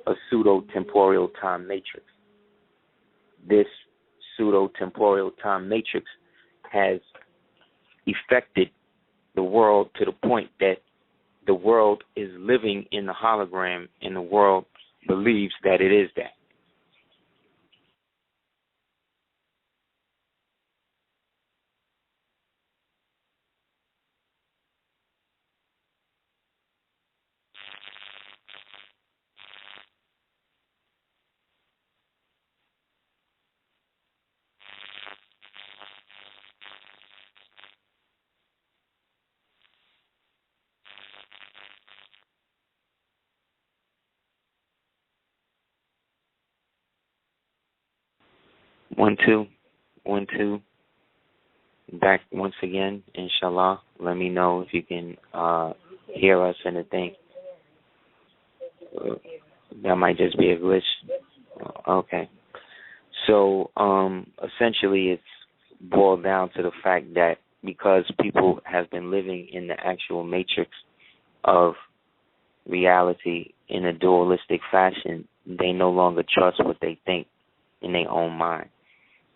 a pseudo-temporal time matrix. This pseudo-temporal time matrix has affected the world to the point that the world is living in the hologram, and the world believes that it is that. One, two, 1, 2. Back once again, inshallah. Let me know if you can hear us and the thing. That might just be a glitch. Okay. So, essentially, it's boiled down to the fact that because people have been living in the actual matrix of reality in a dualistic fashion, they no longer trust what they think in their own mind.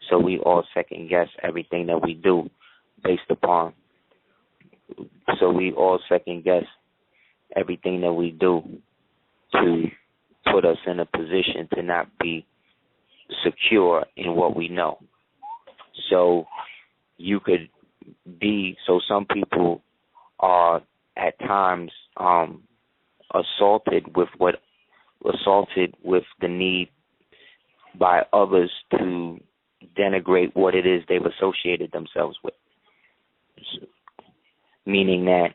So we all second guess everything that we do based upon. So we all second guess everything that we do to put us in a position to not be secure in what we know. So you could be, so some people are at times assaulted with the need by others to denigrate what it is they've associated themselves with. Meaning that,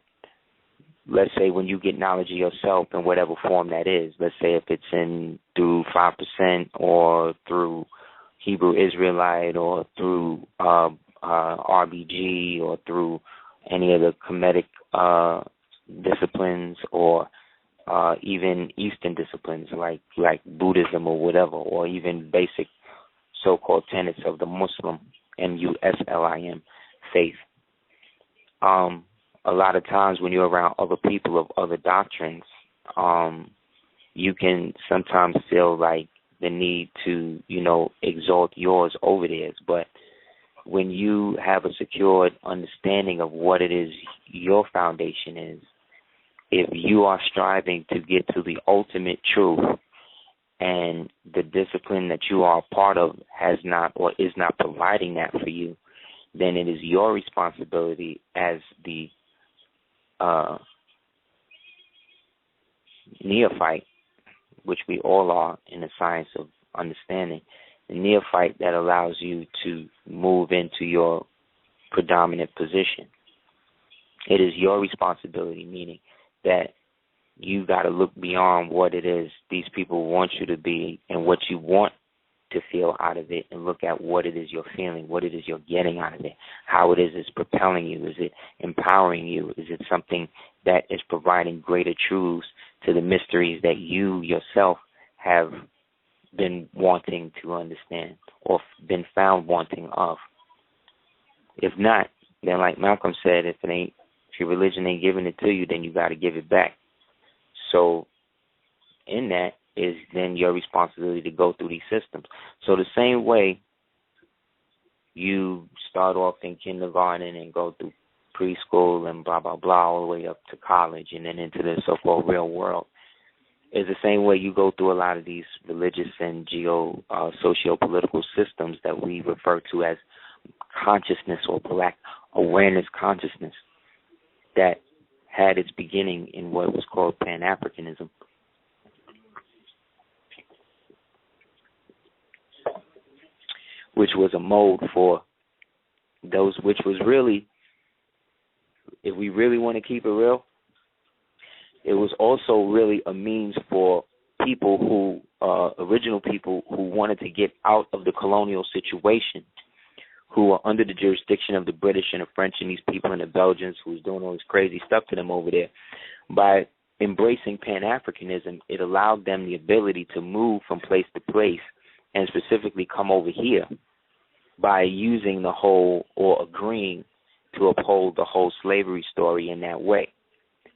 let's say when you get knowledge of yourself in whatever form that is, let's say if it's in through 5% or through Hebrew Israelite or through RBG or through any of the Kemetic disciplines or even Eastern disciplines like Buddhism or whatever, or even basic so-called tenets of the Muslim, Muslim, faith. A lot of times when you're around other people of other doctrines, you can sometimes feel like the need to, exalt yours over theirs. But when you have a secured understanding of what it is your foundation is, if you are striving to get to the ultimate truth and the discipline that you are a part of has not or is not providing that for you, then it is your responsibility as the neophyte, which we all are in the science of understanding, the neophyte that allows you to move into your predominant position. It is your responsibility, meaning that you got to look beyond what it is these people want you to be and what you want to feel out of it, and look at what it is you're feeling, what it is you're getting out of it, how it is it's propelling you. Is it empowering you? Is it something that is providing greater truths to the mysteries that you yourself have been wanting to understand or been found wanting of? If not, then like Malcolm said, if your religion ain't giving it to you, then you got to give it back. So in that is then your responsibility to go through these systems. So the same way you start off in kindergarten and go through preschool and blah, blah, blah, all the way up to college and then into the so-called real world, is the same way you go through a lot of these religious and socio-political systems that we refer to as consciousness or black awareness consciousness that had its beginning in what was called Pan-Africanism. Which was a mode for those, which was really, if we really want to keep it real, it was also really a means for people who, original people who wanted to get out of the colonial situation, who are under the jurisdiction of the British and the French and these people and the Belgians who was doing all this crazy stuff to them over there. By embracing Pan-Africanism, it allowed them the ability to move from place to place and specifically come over here by using the whole or agreeing to uphold the whole slavery story in that way.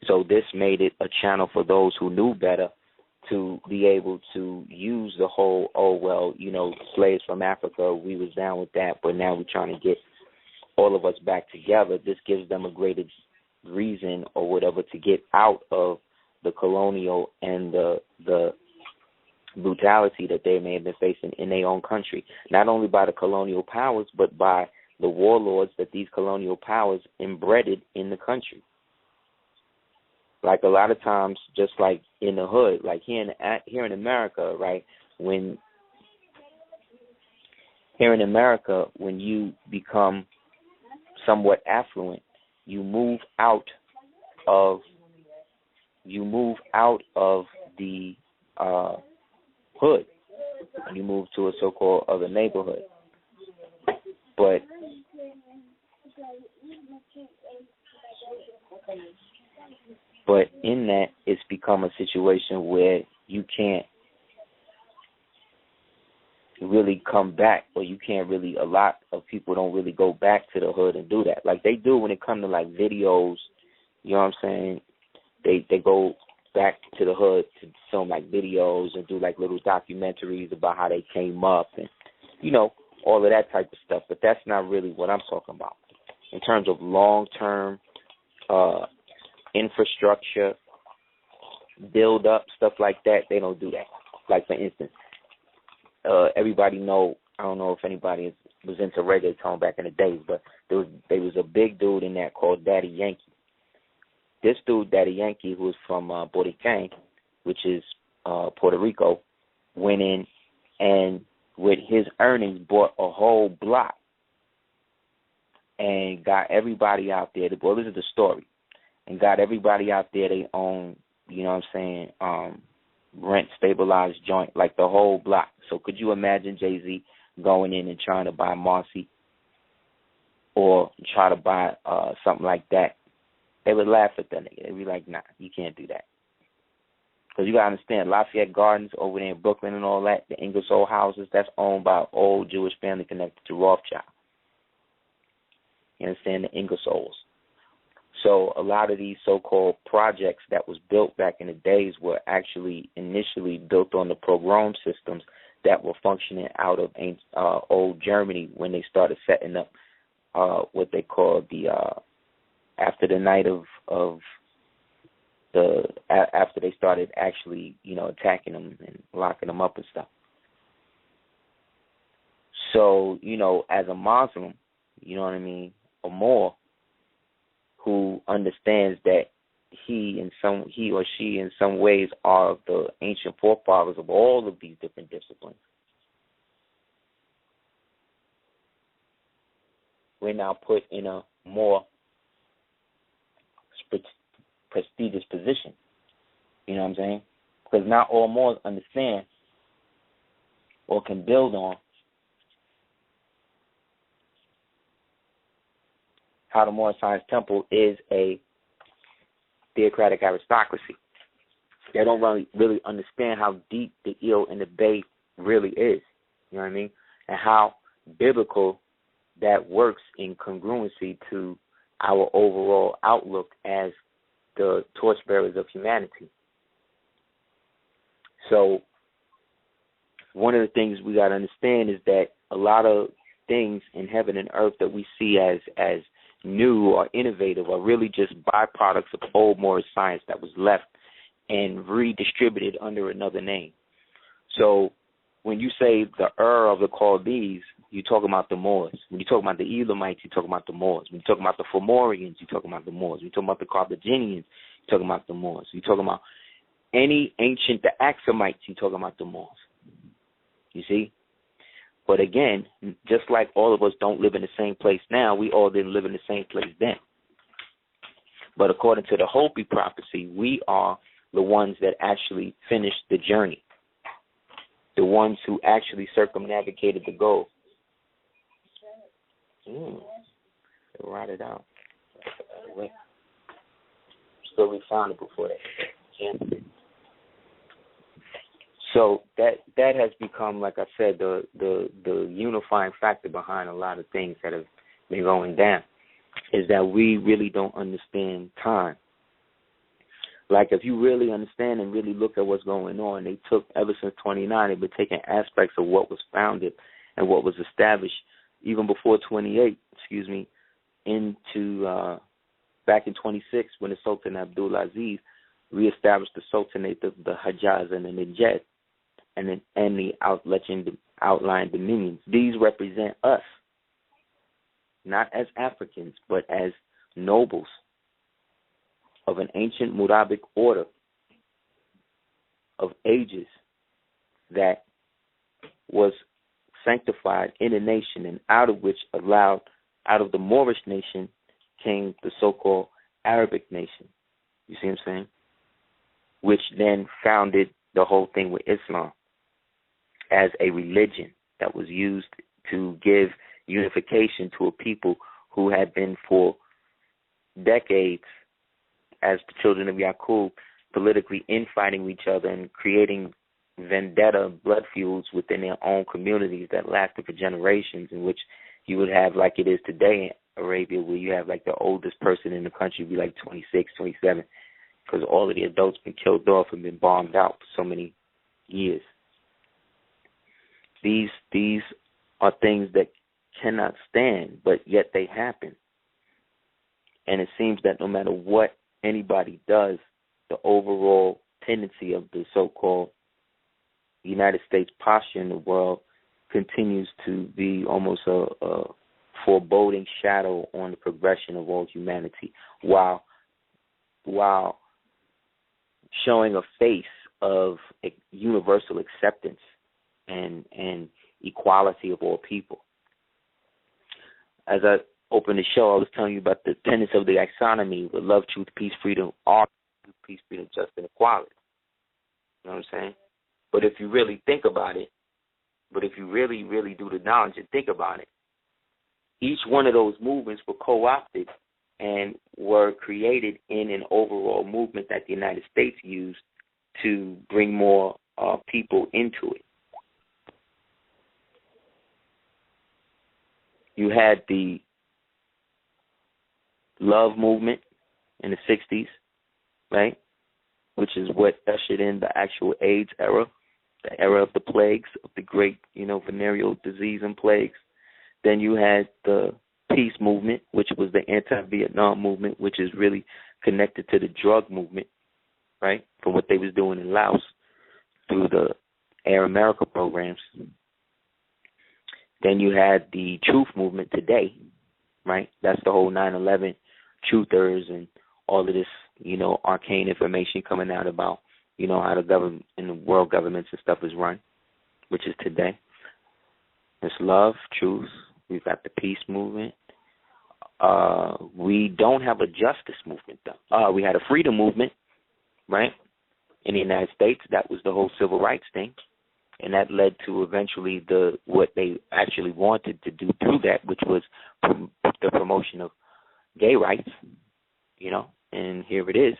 So this made it a channel for those who knew better to be able to use the whole, oh, well, slaves from Africa, we was down with that, but now we're trying to get all of us back together. This gives them a greater reason or whatever to get out of the colonial and the brutality that they may have been facing in their own country, not only by the colonial powers, but by the warlords that these colonial powers embedded in the country. Like a lot of times, just like in the hood, like here in America, right? Here in America, when you become somewhat affluent, you move out of the hood. You move to a so-called other neighborhood. But in that, it's become a situation where you can't really come back, or you can't really, a lot of people don't really go back to the hood and do that. Like they do when it comes to like videos, you know what I'm saying? They go back to the hood to film like videos and do like little documentaries about how they came up and, all of that type of stuff. But that's not really what I'm talking about. In terms of long-term infrastructure, build up, stuff like that, they don't do that. Like, for instance, everybody know, I don't know if anybody was into reggaeton back in the days, but there was a big dude in that called Daddy Yankee. This dude, Daddy Yankee, who was from Borican, which is Puerto Rico, went in and with his earnings bought a whole block and got everybody out there. Well, this is the story. And got everybody out there they own, rent stabilized joint, like the whole block. So could you imagine Jay-Z going in and trying to buy Marcy or try to buy something like that? They would laugh at that nigga. They'd be like, nah, you can't do that. Because you got to understand, Lafayette Gardens over there in Brooklyn and all that, the Ingersoll houses, that's owned by an old Jewish family connected to Rothschild. You understand, the Ingersolls. So a lot of these so-called projects that was built back in the days were actually initially built on the pogrom systems that were functioning out of old Germany when they started setting up what they call the after the night after they started actually attacking them and locking them up and stuff. So as a Muslim, a Moor who understands that he or she in some ways are the ancient forefathers of all of these different disciplines. We're now put in a more prestigious position. You know what I'm saying? Because not all Moors understand or can build on how the Moorish Science Temple is a theocratic aristocracy. They don't really understand how deep the eel in the bay really is. You know what I mean? And how biblical that works in congruency to our overall outlook as the torchbearers of humanity. So one of the things we got to understand is that a lot of things in heaven and earth that we see as new or innovative are really just byproducts of old Moorish science that was left and redistributed under another name. So when you say the of the Chaldees, you're talking about the Moors. When you talk about the Elamites, you're talking about the Moors. When you talk about the Fomorians, you're talking about the Moors. When you talk about the Carthaginians, you're talking about the Moors. You're talking about any ancient, the Axumites, you're talking about the Moors. You see? But again, just like all of us don't live in the same place now, we all didn't live in the same place then. But according to the Hopi prophecy, we are the ones that actually finished the journey, the ones who actually circumnavigated the goal. Write it out. Still we found it before that. Yeah. So that has become, like I said, the unifying factor behind a lot of things that have been going down, is that we really don't understand time. Like, if you really understand and really look at what's going on, they took, ever since 29, they've been taking aspects of what was founded and what was established even before 28, into back in 26 when the Sultan Abdul Aziz reestablished the Sultanate of the Hijaz and the Najd and the outlying dominions. These represent us, not as Africans, but as nobles of an ancient Murabic order of ages that was sanctified in a nation, and out of the Moorish nation came the so-called Arabic nation. You see what I'm saying? Which then founded the whole thing with Islam as a religion that was used to give unification to a people who had been for decades, as the children of Yaqub, politically infighting each other and creating vendetta blood feuds within their own communities that lasted for generations, in which you would have, like it is today in Arabia, where you have like the oldest person in the country be like 26, 27, because all of the adults been killed off and been bombed out for so many years. These are things that cannot stand, but yet they happen. And it seems that no matter what anybody does, the overall tendency of the so-called United States posture in the world continues to be almost a foreboding shadow on the progression of all humanity, while showing a face of universal acceptance and equality of all people. As I opened the show, I was telling you about the tenets of the taxonomy with love, truth, peace, freedom, art, peace, freedom, justice, and equality. You know what I'm saying? But if you really think about it, if you really, really do the knowledge and think about it, each one of those movements were co-opted and were created in an overall movement that the United States used to bring more people into it. You had the love movement in the 60s, right, which is what ushered in the actual AIDS era, the era of the plagues, of the great, venereal disease and plagues. Then you had the peace movement, which was the anti-Vietnam movement, which is really connected to the drug movement, right, from what they was doing in Laos through the Air America programs. Then you had the truth movement today, right? That's the whole 9/11 truthers and all of this, arcane information coming out about, how the government and the world governments and stuff is run, which is today. It's love, truth. We've got the peace movement. We don't have a justice movement, though. We had a freedom movement, right, in the United States. That was the whole civil rights thing. And that led to eventually what they actually wanted to do through that, which was the promotion of gay rights, and here it is.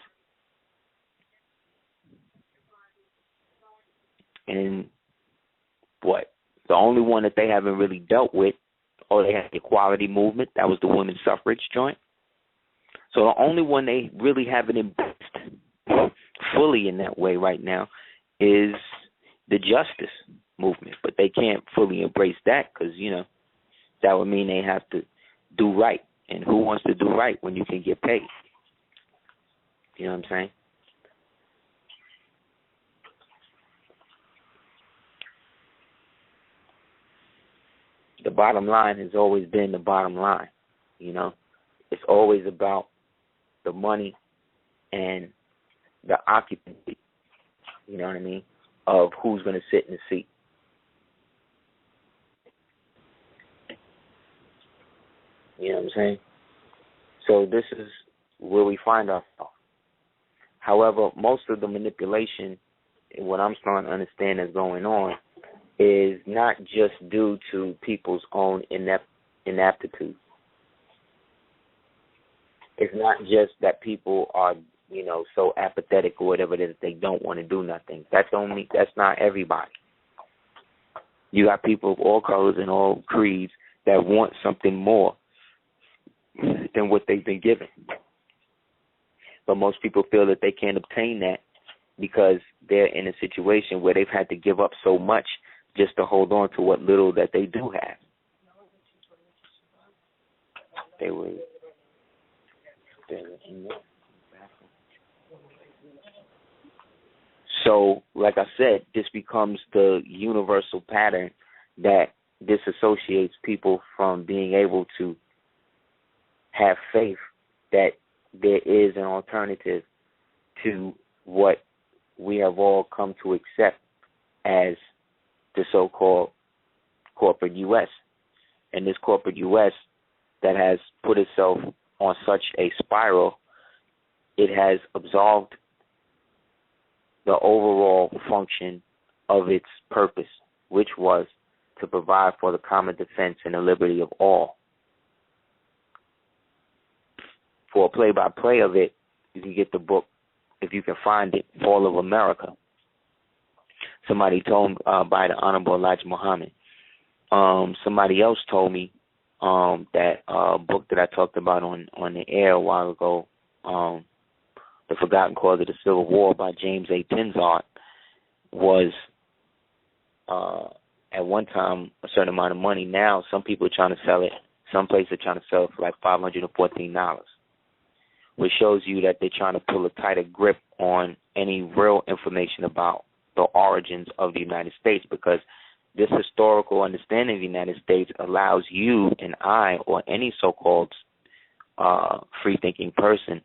And the only one that they haven't really dealt with, they had the equality movement. That was the women's suffrage joint. So the only one they really haven't embraced fully in that way right now is the justice movement. But they can't fully embrace that because, that would mean they have to do right. And who wants to do right when you can get paid? You know what I'm saying? The bottom line has always been the bottom line, It's always about the money and the occupancy, you know what I mean, of who's going to sit in the seat. You know what I'm saying? So this is where we find ourselves. However, most of the manipulation, what I'm starting to understand is going on, is not just due to people's own inaptitude. It's not just that people are, so apathetic or whatever that they don't want to do nothing. That's not everybody. You got people of all colors and all creeds that want something more than what they've been given. But most people feel that they can't obtain that because they're in a situation where they've had to give up so much just to hold on to what little that they do have. They were So, like I said, this becomes the universal pattern that disassociates people from being able to have faith that there is an alternative to what we have all come to accept as the so-called corporate U.S. And this corporate U.S. that has put itself on such a spiral, it has absolved the overall function of its purpose, which was to provide for the common defense and the liberty of all. For a play-by-play of it, you can get the book, if you can find it, Fall of America. Somebody told by the Honorable Elijah Muhammad. Somebody else told me that book that I talked about on the air a while ago, The Forgotten Cause of the Civil War by James A. Pinzard, was at one time a certain amount of money. Now some people are trying to sell it. Some places are trying to sell it for like $514, which shows you that they're trying to pull a tighter grip on any real information about the origins of the United States, because this historical understanding of the United States allows you and I, or any so-called free-thinking person,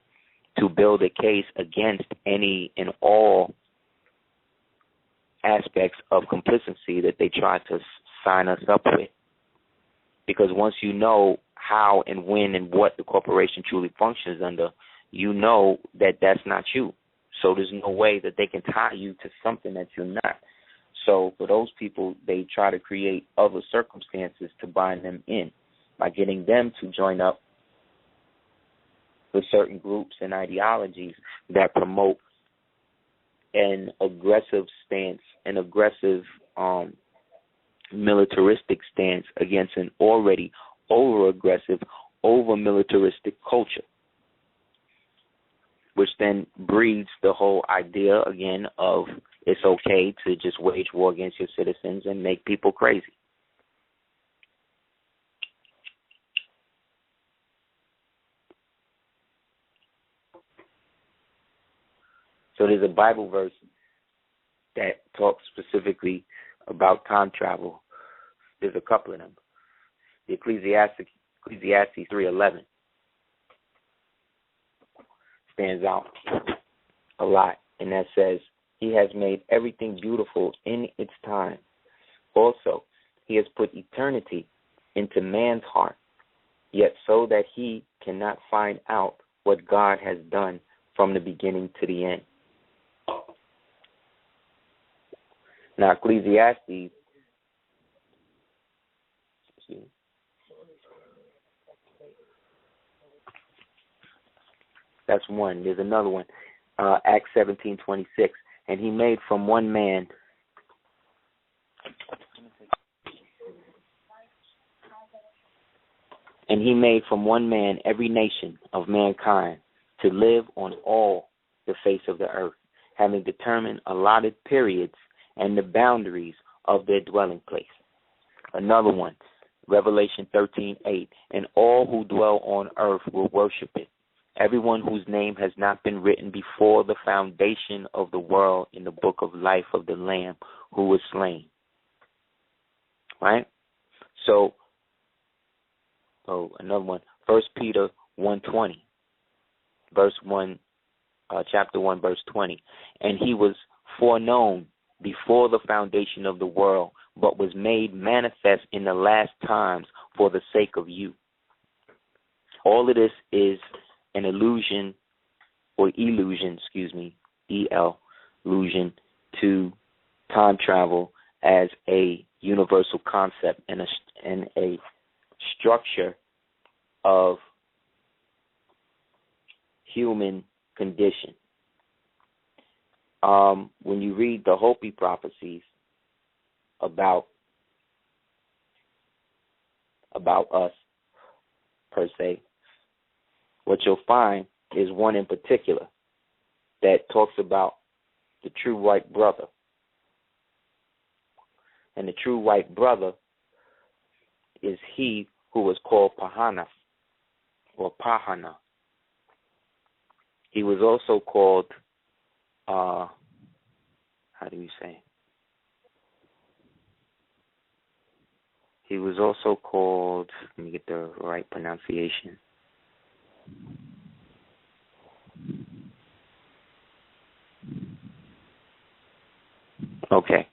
to build a case against any and all aspects of complicity that they try to sign us up with. Because once you know how and when and what the corporation truly functions under, you know that that's not you. So there's no way that they can tie you to something that you're not. So for those people, they try to create other circumstances to bind them in by getting them to join up with certain groups and ideologies that promote an aggressive stance, an aggressive militaristic stance against an already over-aggressive, over-militaristic culture, which then breeds the whole idea, again, of it's okay to just wage war against your citizens and make people crazy. So there's a Bible verse that talks specifically about time travel. There's a couple of them. The Ecclesiastes 3:11 stands out a lot, and that says, He has made everything beautiful in its time. Also, He has put eternity into man's heart, yet so that he cannot find out what God has done from the beginning to the end. Now, Ecclesiastes, that's one. There's another one, Acts 17:26, and He made from one man every nation of mankind to live on all the face of the earth, having determined allotted periods and the boundaries of their dwelling place. Another one, Revelation 13:8, and all who dwell on earth will worship it, everyone whose name has not been written before the foundation of the world in the book of life of the Lamb who was slain. Right? So another one, 1 Peter 1:20, chapter 1, verse 20. And He was foreknown before the foundation of the world, but was made manifest in the last times for the sake of you. All of this is an illusion to time travel as a universal concept and a structure of human condition. When you read the Hopi prophecies about us, per se, what you'll find is one in particular that talks about the true white brother. And the true white brother is he who was called Pahana or Pahana. He was also called, how do you say? He was also called, let me get the right pronunciation. Okay.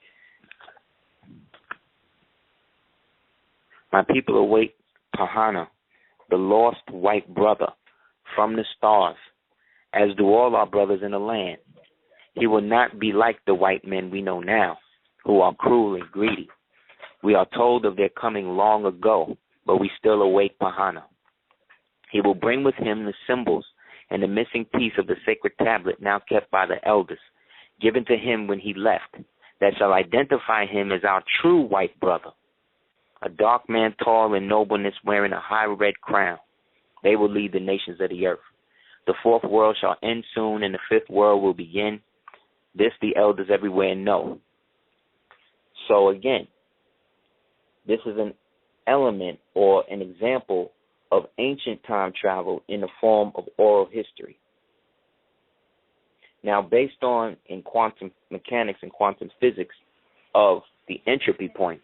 My people await Pahana, the lost white brother, from the stars, as do all our brothers in the land. He will not be like the white men we know now, who are cruel and greedy. We are told of their coming long ago, but we still await Pahana. He will bring with him the symbols and the missing piece of the sacred tablet now kept by the elders, given to him when he left, that shall identify him as our true white brother, a dark man tall in nobleness wearing a high red crown. They will lead the nations of the earth. The fourth world shall end soon, and the fifth world will begin. This the elders everywhere know. So again, this is an element or an example of ancient time travel in the form of oral history. Now, based on in quantum mechanics and quantum physics of the entropy point,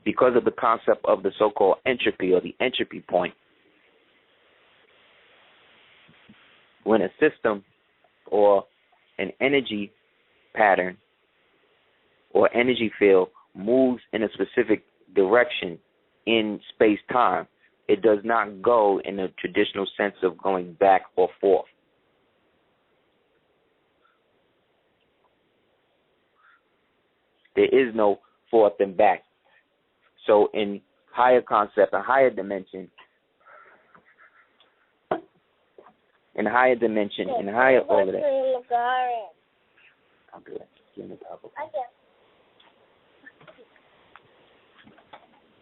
because of the concept of the so-called entropy or the entropy point, when a system or an energy pattern or energy field moves in a specific direction in space-time, it does not go in the traditional sense of going back or forth. There is no forth and back. So in higher concept, a higher dimension, in higher order. I'll do it.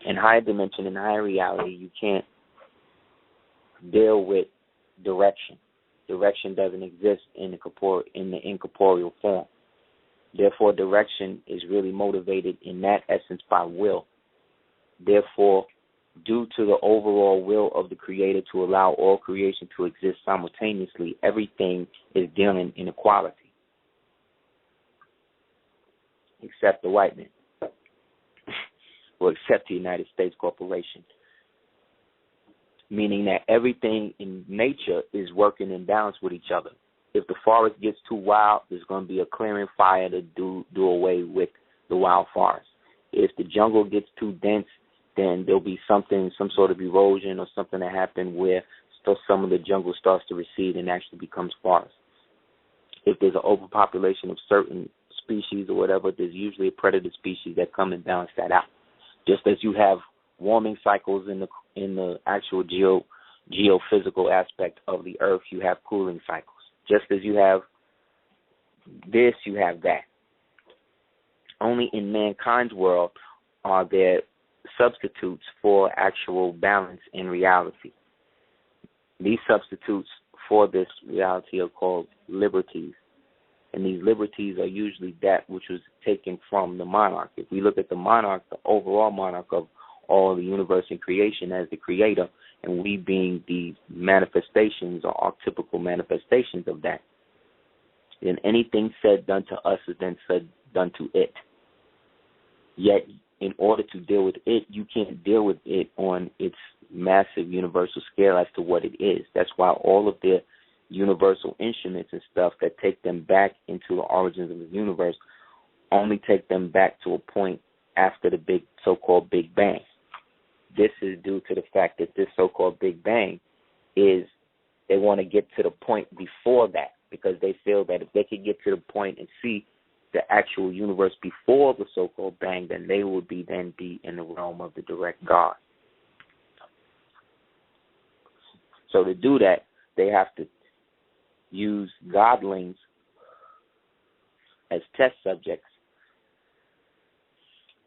In higher dimension, in higher reality, you can't deal with direction. Direction doesn't exist in the incorporeal form. Therefore, direction is really motivated in that essence by will. Therefore, due to the overall will of the Creator to allow all creation to exist simultaneously, everything is dealing in equality, except the white man, or except the United States Corporation, meaning that everything in nature is working in balance with each other. If the forest gets too wild, there's going to be a clearing fire to do away with the wild forest. If the jungle gets too dense, then there'll be some sort of erosion or something that happen where some of the jungle starts to recede and actually becomes forest. If there's an overpopulation of certain species or whatever, there's usually a predator species that come and balance that out. Just as you have warming cycles in the actual geophysical aspect of the earth, you have cooling cycles. Just as you have this, you have that. Only in mankind's world are there substitutes for actual balance in reality. These substitutes for this reality are called liberties. And these liberties are usually that which was taken from the monarch. If we look at the monarch, the overall monarch of all the universe and creation as the creator, and we being the manifestations or archetypical manifestations of that, then anything said, done to us is then said, done to it. Yet, in order to deal with it, you can't deal with it on its massive universal scale as to what it is. That's why all of the universal instruments and stuff that take them back into the origins of the universe only take them back to a point after the so-called Big Bang. This is due to the fact that this so-called Big Bang is, they want to get to the point before that, because they feel that if they could get to the point and see the actual universe before the so-called bang, then they would be in the realm of the direct God. So to do that, they have to use godlings as test subjects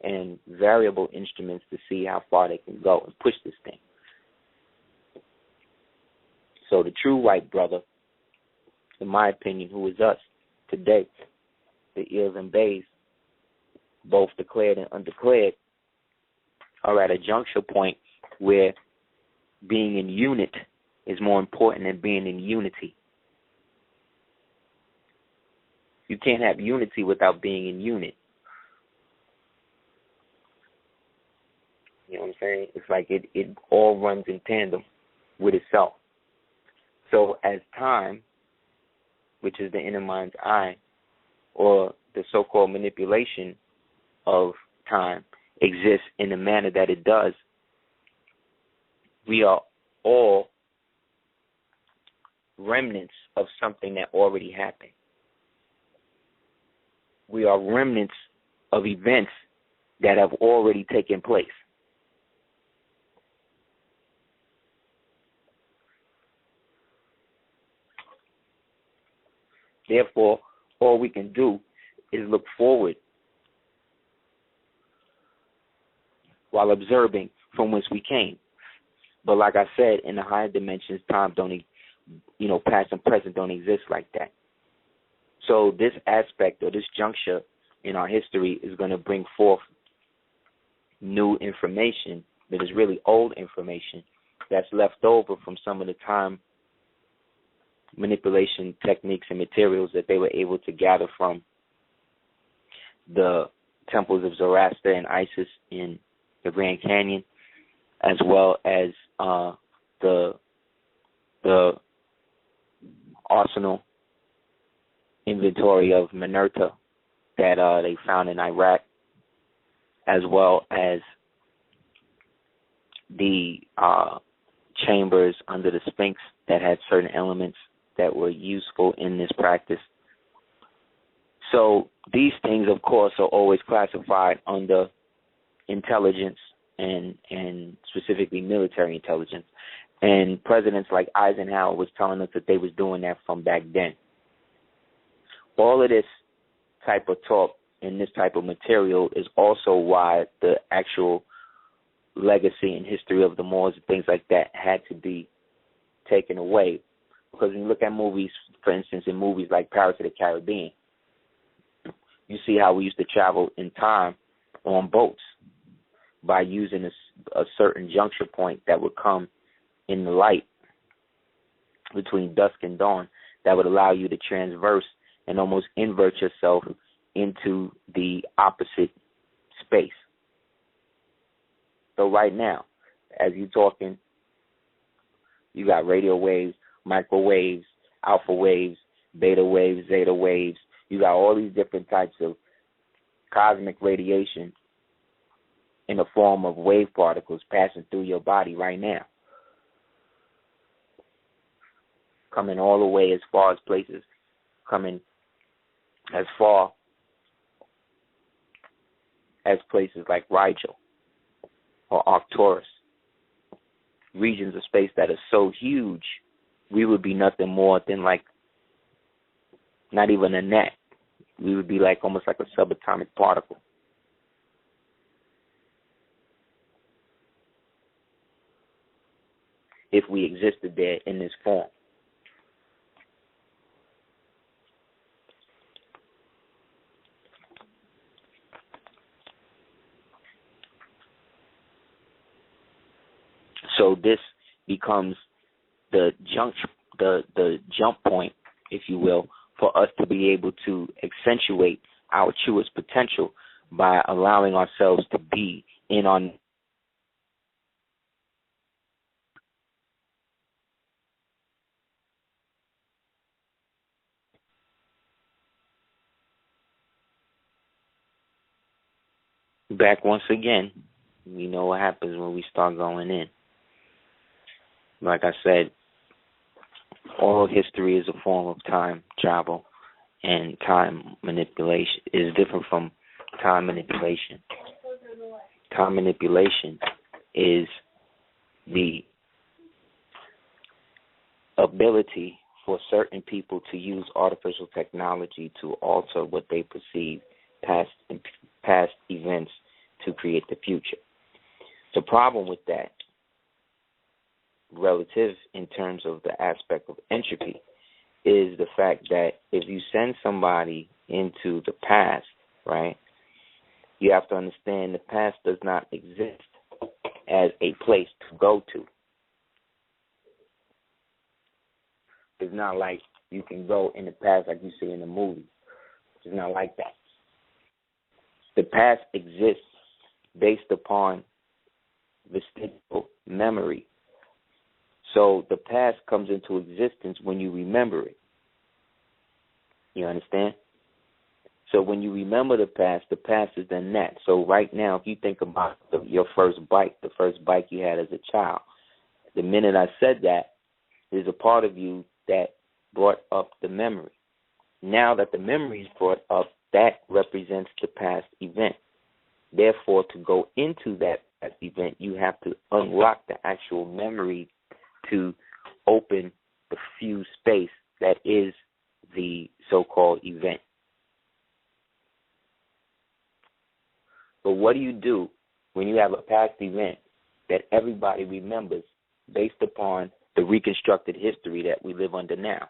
and variable instruments to see how far they can go and push this thing. So the true white brother, in my opinion, who is us today, the Eels and Bays, both declared and undeclared, are at a juncture point where being in unit is more important than being in unity. You can't have unity without being in unit. You know what I'm saying? It's like it all runs in tandem with itself. So as time, which is the inner mind's eye, or the so-called manipulation of time, exists in the manner that it does, we are all remnants of something that already happened. We are remnants of events that have already taken place. Therefore, all we can do is look forward while observing from whence we came. But like I said, in the higher dimensions, time don't, past and present don't exist like that. So this aspect or this juncture in our history is going to bring forth new information that is really old information that's left over from some of the time manipulation techniques and materials that they were able to gather from the temples of Zoroaster and Isis in the Grand Canyon, as well as the arsenal inventory of Minerta that they found in Iraq, as well as the chambers under the Sphinx that had certain elements that were useful in this practice. So these things, of course, are always classified under intelligence and specifically military intelligence. And presidents like Eisenhower was telling us that they was doing that from back then. All of this type of talk and this type of material is also why the actual legacy and history of the Moors and things like that had to be taken away. Because when you look at movies, for instance, in movies like Pirates of the Caribbean, you see how we used to travel in time on boats by using a certain juncture point that would come in the light between dusk and dawn that would allow you to transverse and almost invert yourself into the opposite space. So right now, as you're talking, you got radio waves, microwaves, alpha waves, beta waves, zeta waves. You got all these different types of cosmic radiation in the form of wave particles passing through your body right now, coming all the way as far as places, coming as far as places like Rigel or Arcturus, regions of space that are so huge, we would be nothing more than like not even a net. We would be like almost like a subatomic particle. If we existed there in this form. So this becomes the jump point, if you will, for us to be able to accentuate our truest potential by allowing ourselves to be in on back once again. We know what happens when we start going in. Like I said, all history is a form of time travel, and time manipulation is different from time manipulation. Time manipulation is the ability for certain people to use artificial technology to alter what they perceive past events to create the future. The problem with that, relative in terms of the aspect of entropy, is the fact that if you send somebody into the past, right, you have to understand the past does not exist as a place to go to. It's not like you can go in the past like you see in the movies. It's not like that. The past exists based upon vestigial memory. So the past comes into existence when you remember it. You understand? So when you remember the past is then that. So right now, if you think about your first bike, the first bike you had as a child, the minute I said that, there's a part of you that brought up the memory. Now that the memory is brought up, that represents the past event. Therefore, to go into that past event, you have to unlock the actual memory to open the fused space that is the so-called event. But what do you do when you have a past event that everybody remembers based upon the reconstructed history that we live under now?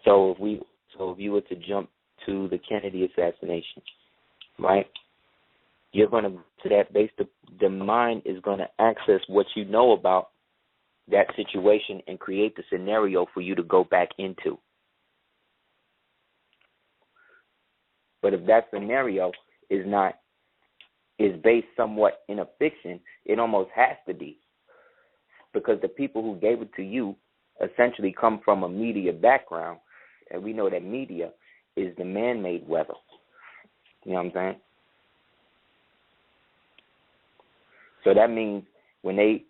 So if you were to jump to the Kennedy assassination, right? You're going to that based the mind is going to access what you know about that situation and create the scenario for you to go back into. But if that scenario is based somewhat in a fiction, it almost has to be, because the people who gave it to you essentially come from a media background, and we know that media is the man-made weather. You know what I'm saying? So that means when they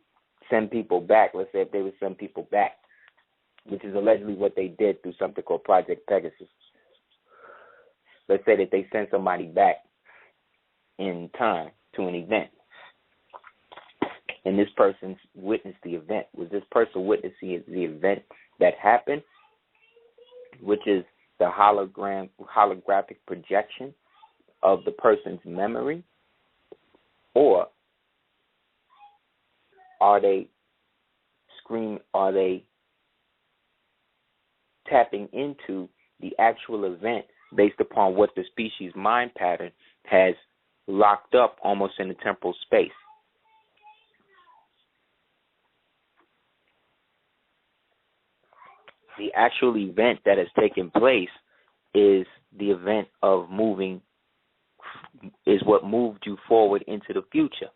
send people back, let's say if they would send people back, which is allegedly what they did through something called Project Pegasus. Let's say that they send somebody back in time to an event, and this person witnessed the event. Was this person witnessing the event that happened, which is the holographic projection of the person's memory, or are they tapping into the actual event based upon what the species mind pattern has locked up almost in the temporal space? The actual event that has taken place is the event of is what moved you forward into the future.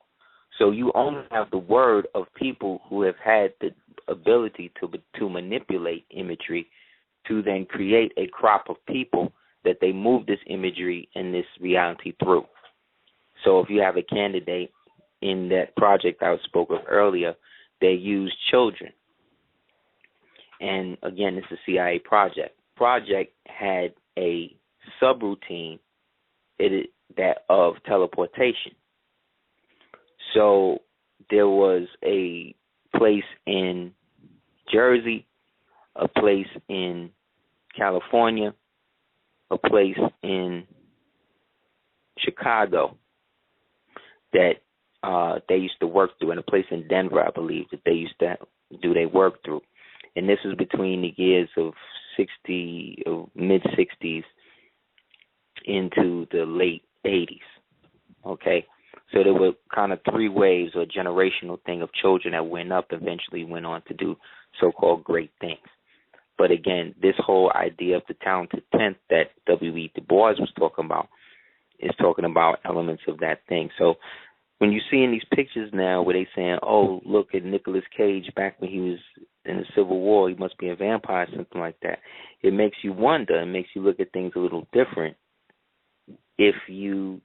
So you only have the word of people who have had the ability to manipulate imagery to then create a crop of people that they move this imagery and this reality through. So if you have a candidate in that project I spoke of earlier, they use children. And again, this is a CIA project. Project had a subroutine that of teleportation. So there was a place in Jersey, a place in California, a place in Chicago that they used to work through, and a place in Denver, I believe, that they used to do their work through. And this was between the years of mid-60s into the late 80s, okay? So there were kind of three waves or generational thing of children that went up, eventually went on to do so-called great things. But again, this whole idea of the talented 10th that W.E. Du Bois was talking about is talking about elements of that thing. So when you see in these pictures now where they saying, oh, look at Nicolas Cage back when he was in the Civil War, he must be a vampire, something like that, it makes you wonder, it makes you look at things a little different if you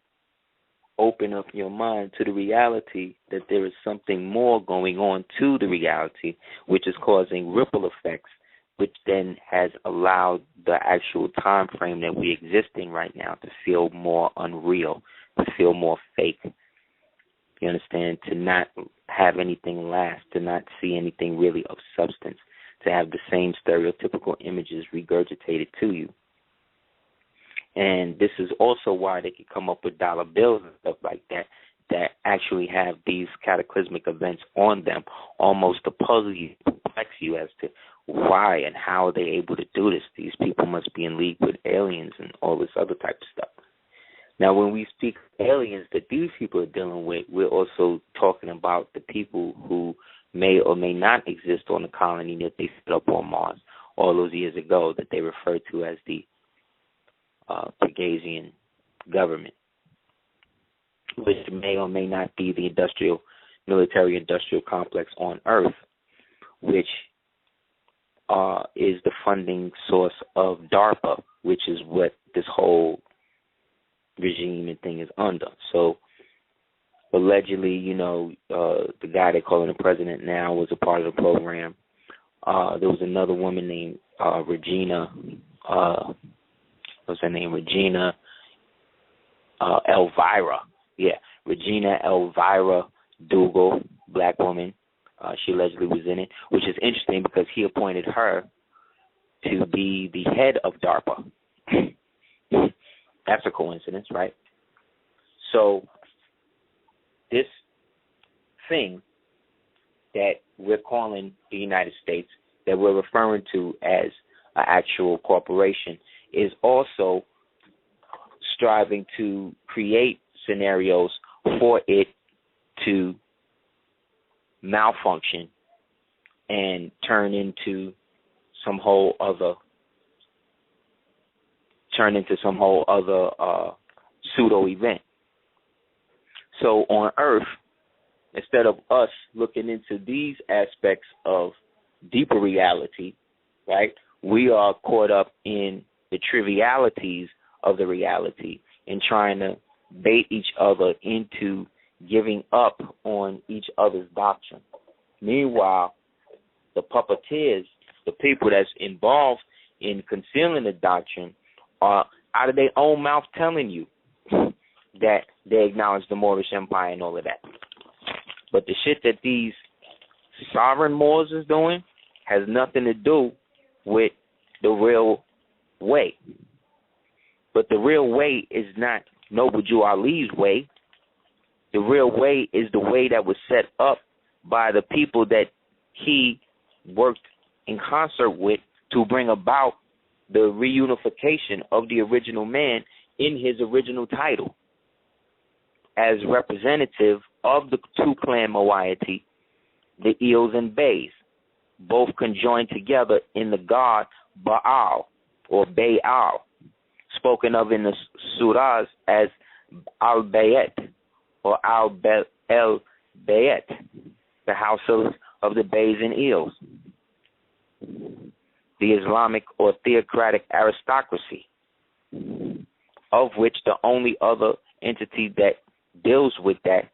open up your mind to the reality that there is something more going on to the reality, which is causing ripple effects, which then has allowed the actual time frame that we exist in right now to feel more unreal, to feel more fake. You understand? To not have anything last, to not see anything really of substance, to have the same stereotypical images regurgitated to you. And this is also why they can come up with dollar bills and stuff like that actually have these cataclysmic events on them, almost to puzzle you, perplex you as to why and how they're able to do this. These people must be in league with aliens and all this other type of stuff. Now, when we speak of aliens that these people are dealing with, we're also talking about the people who may or may not exist on the colony that they set up on Mars all those years ago, that they referred to as the Pegasian government, which may or may not be the military-industrial complex on Earth, which is the funding source of DARPA, which is what this whole regime and thing is under. So allegedly, the guy they calling the president now was a part of the program. There was another woman named Regina. What's her name? Regina Elvira. Yeah, Regina Elvira Dougal, black woman. She allegedly was in it, which is interesting because he appointed her to be the head of DARPA. That's a coincidence, right? So this thing that we're calling the United States, that we're referring to as an actual corporation, is also striving to create scenarios for it to malfunction and turn into some whole other pseudo event. So on Earth, instead of us looking into these aspects of deeper reality, right, we are caught up in the trivialities of the reality and trying to bait each other into giving up on each other's doctrine. Meanwhile, the puppeteers, the people that's involved in concealing the doctrine, are out of their own mouth telling you that they acknowledge the Moorish Empire and all of that. But the shit that these sovereign Moors is doing has nothing to do with the real way. But the real way is not Noble Jew Ali's way. The real way is the way that was set up by the people that he worked in concert with to bring about the reunification of the original man in his original title as representative of the two clan moiety, the Eels and Bays, both conjoined together in the god Baal or Baal, spoken of in the surahs as Al-Bayet or Al-El-Bayet, the house of the Bays and Eels, the Islamic or theocratic aristocracy, of which the only other entity that deals with that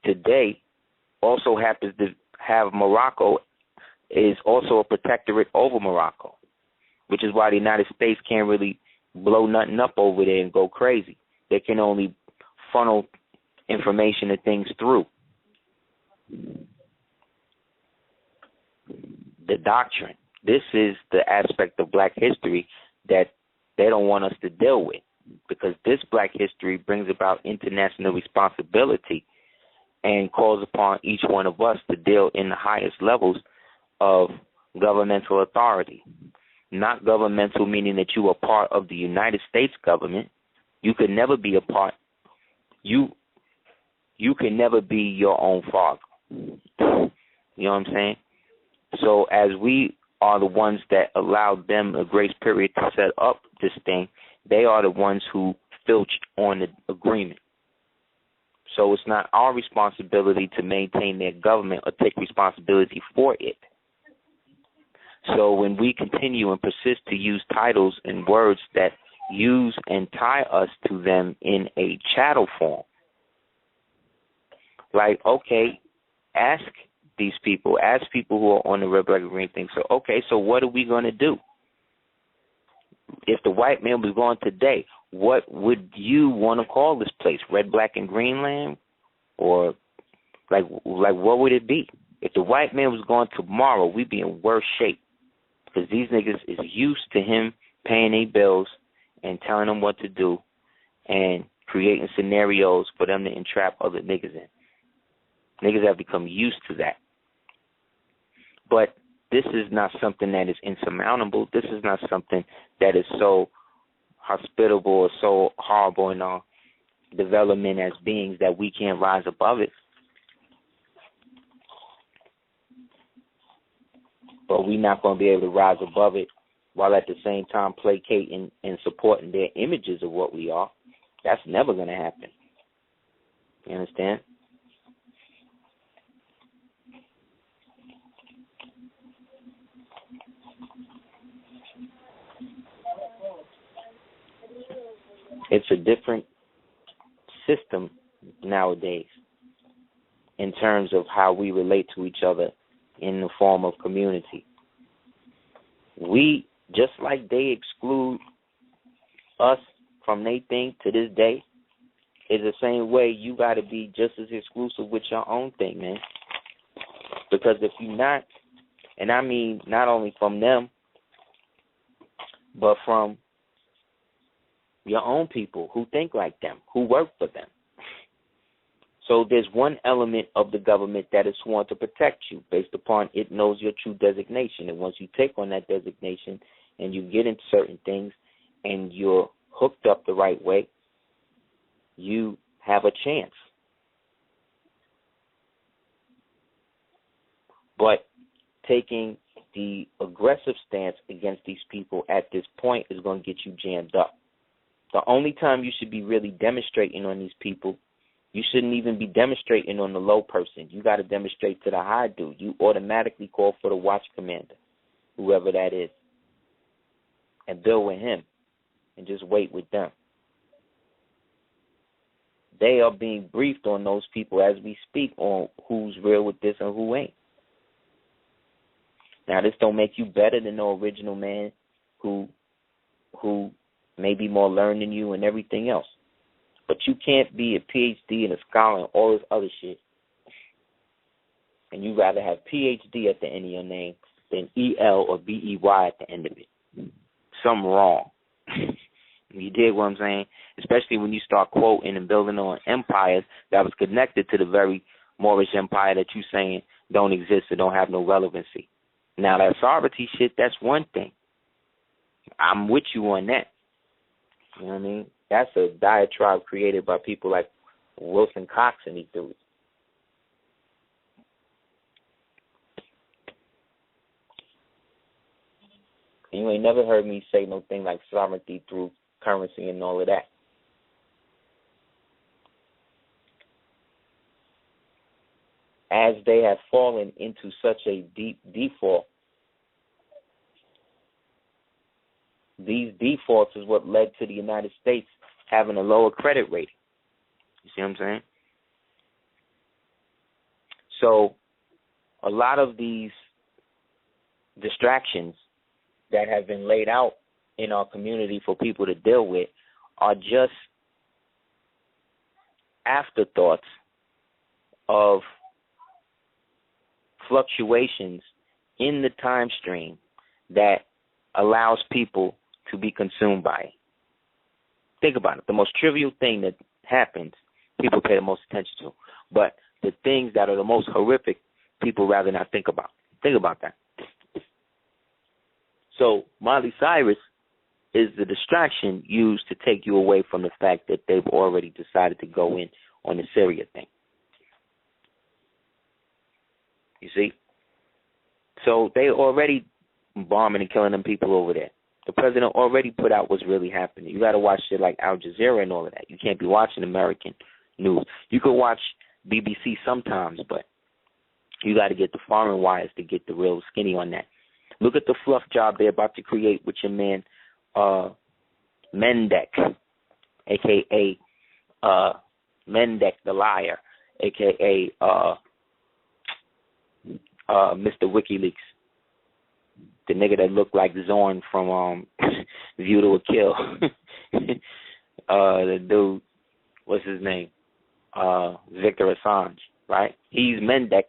today also happens to have Morocco, is also a protectorate over Morocco, which is why the United States can't really blow nothing up over there and go crazy. They can only funnel information and things through. The doctrine. This is the aspect of black history that they don't want us to deal with, because this black history brings about international responsibility and calls upon each one of us to deal in the highest levels of governmental authority. Not governmental meaning that you are part of the United States government. You could never be a part. You can never be your own father. You know what I'm saying? So as we are the ones that allowed them a grace period to set up this thing, they are the ones who filched on the agreement. So it's not our responsibility to maintain their government or take responsibility for it. So when we continue and persist to use titles and words that use and tie us to them in a chattel form, like, okay, ask these people who are on the red, black, and green thing, so, okay, so what are we going to do? If the white man was gone today, what would you want to call this place? Red, black, and green land? Or, like what would it be? If the white man was gone tomorrow, we'd be in worse shape because these niggas is used to him paying their bills and telling them what to do and creating scenarios for them to entrap other niggas in. Niggas have become used to that. But this is not something that is insurmountable. This is not something that is so hospitable or so horrible in our development as beings that we can't rise above it. But we're not going to be able to rise above it while at the same time placating and supporting their images of what we are. That's never going to happen. You understand? It's a different system nowadays in terms of how we relate to each other in the form of community. We, just like they exclude us from their thing to this day, is the same way you got to be just as exclusive with your own thing, man. Because if you're not, and I mean not only from them, but from your own people who think like them, who work for them. So there's one element of the government that is sworn to protect you based upon it knows your true designation. And once you take on that designation and you get into certain things and you're hooked up the right way, you have a chance. But taking the aggressive stance against these people at this point is going to get you jammed up. The only time you should be really demonstrating on these people, you shouldn't even be demonstrating on the low person. You got to demonstrate to the high dude. You automatically call for the watch commander, whoever that is, and build with him and just wait with them. They are being briefed on those people as we speak on who's real with this and who ain't. Now, this don't make you better than the original man who may be more learned than you and everything else. But you can't be a PhD and a scholar and all this other shit, and you rather have PhD at the end of your name than EL or BEY at the end of it. Something wrong. You dig what I'm saying? Especially when you start quoting and building on empires that was connected to the very Moorish empire that you saying don't exist or don't have no relevancy. Now, that sovereignty shit, that's one thing. I'm with you on that. You know what I mean? That's a diatribe created by people like Wilson Cox and these dudes. And you ain't never heard me say no thing like sovereignty through currency and all of that. As they have fallen into such a deep default, these defaults is what led to the United States having a lower credit rating. You see what I'm saying? So a lot of these distractions that have been laid out in our community for people to deal with are just afterthoughts of fluctuations in the time stream that allows people to be consumed by it. Think about it. The most trivial thing that happens, people pay the most attention to. But the things that are the most horrific, people rather not think about. Think about that. So Miley Cyrus is the distraction used to take you away from the fact that they've already decided to go in on the Syria thing. You see? So they already bombing and killing them people over there. The president already put out what's really happening. You got to watch shit like Al Jazeera and all of that. You can't be watching American news. You can watch BBC sometimes, but you got to get the foreign wires to get the real skinny on that. Look at the fluff job they're about to create with your man Mendek, a.k.a. Mendek the liar, a.k.a. Mr. WikiLeaks. The nigga that looked like Zorn from View to a Kill. The dude, what's his name? Victor Assange, right? He's Mendek,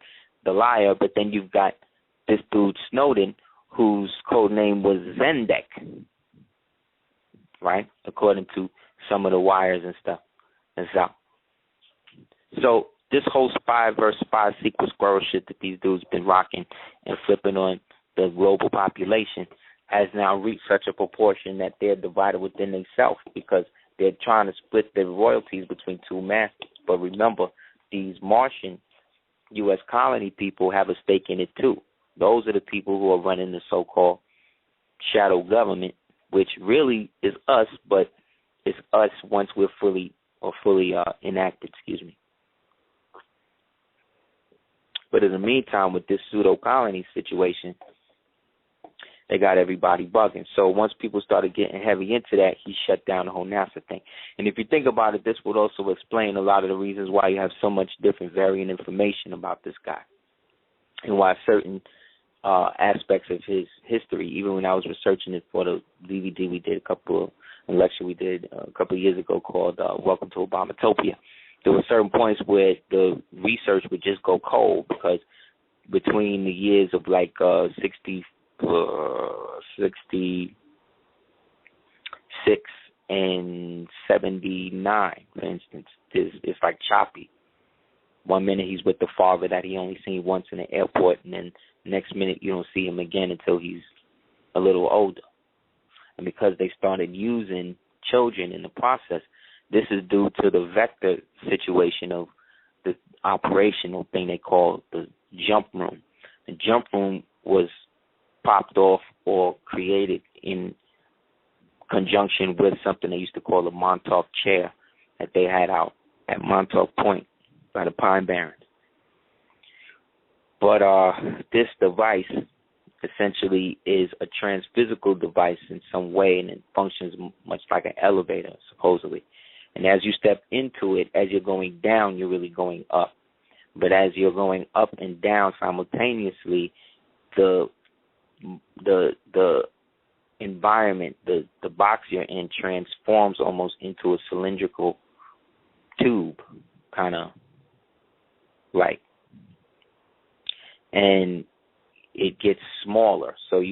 the liar, but then you've got this dude Snowden, whose code name was Zendek, right? According to some of the wires and stuff. So this whole spy versus spy sequel squirrel shit that these dudes been rocking and flipping on the global population has now reached such a proportion that they're divided within themselves because they're trying to split their royalties between two masters. But remember, these Martian U.S. colony people have a stake in it too. Those are the people who are running the so-called shadow government, which really is us, but it's us once we're fully enacted, But in the meantime, with this pseudo-colony situation, they got everybody bugging. So once people started getting heavy into that, he shut down the whole NASA thing. And if you think about it, this would also explain a lot of the reasons why you have so much different varying information about this guy and why certain aspects of his history, even when I was researching it for the DVD we did a lecture we did a couple of years ago called Welcome to Obamatopia, there were certain points where the research would just go cold because between the years of like 66 and 79, for instance, it's like choppy. 1 minute he's with the father that he only seen once in the airport, and then next minute you don't see him again until he's a little older. And because they started using children in the process, this is due to the vector situation of the operational thing they call the jump room. The jump room was popped off or created in conjunction with something they used to call a Montauk chair that they had out at Montauk Point by the Pine Barrens. But this device essentially is a transphysical device in some way, and it functions much like an elevator, supposedly. And as you step into it, as you're going down, you're really going up. But as you're going up and down simultaneously, the environment, the box you're in transforms almost into a cylindrical tube, kind of like, and it gets smaller. So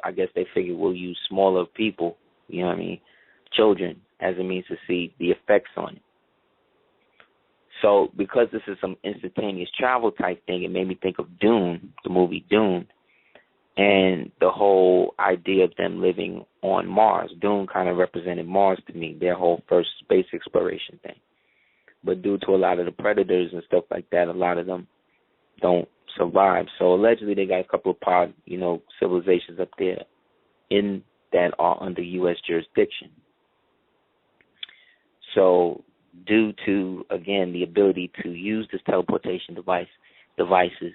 I guess they figure we'll use smaller people, you know what I mean, children, as a means to see the effects on it. So because this is some instantaneous travel type thing, it made me think of Dune, the movie Dune, and the whole idea of them living on Mars. Dune kind of represented Mars to me, their whole first space exploration thing. But due to a lot of the predators and stuff like that, a lot of them don't survive. So allegedly they got a couple of civilizations up there in that are under U.S. jurisdiction. So due to, again, the ability to use this teleportation devices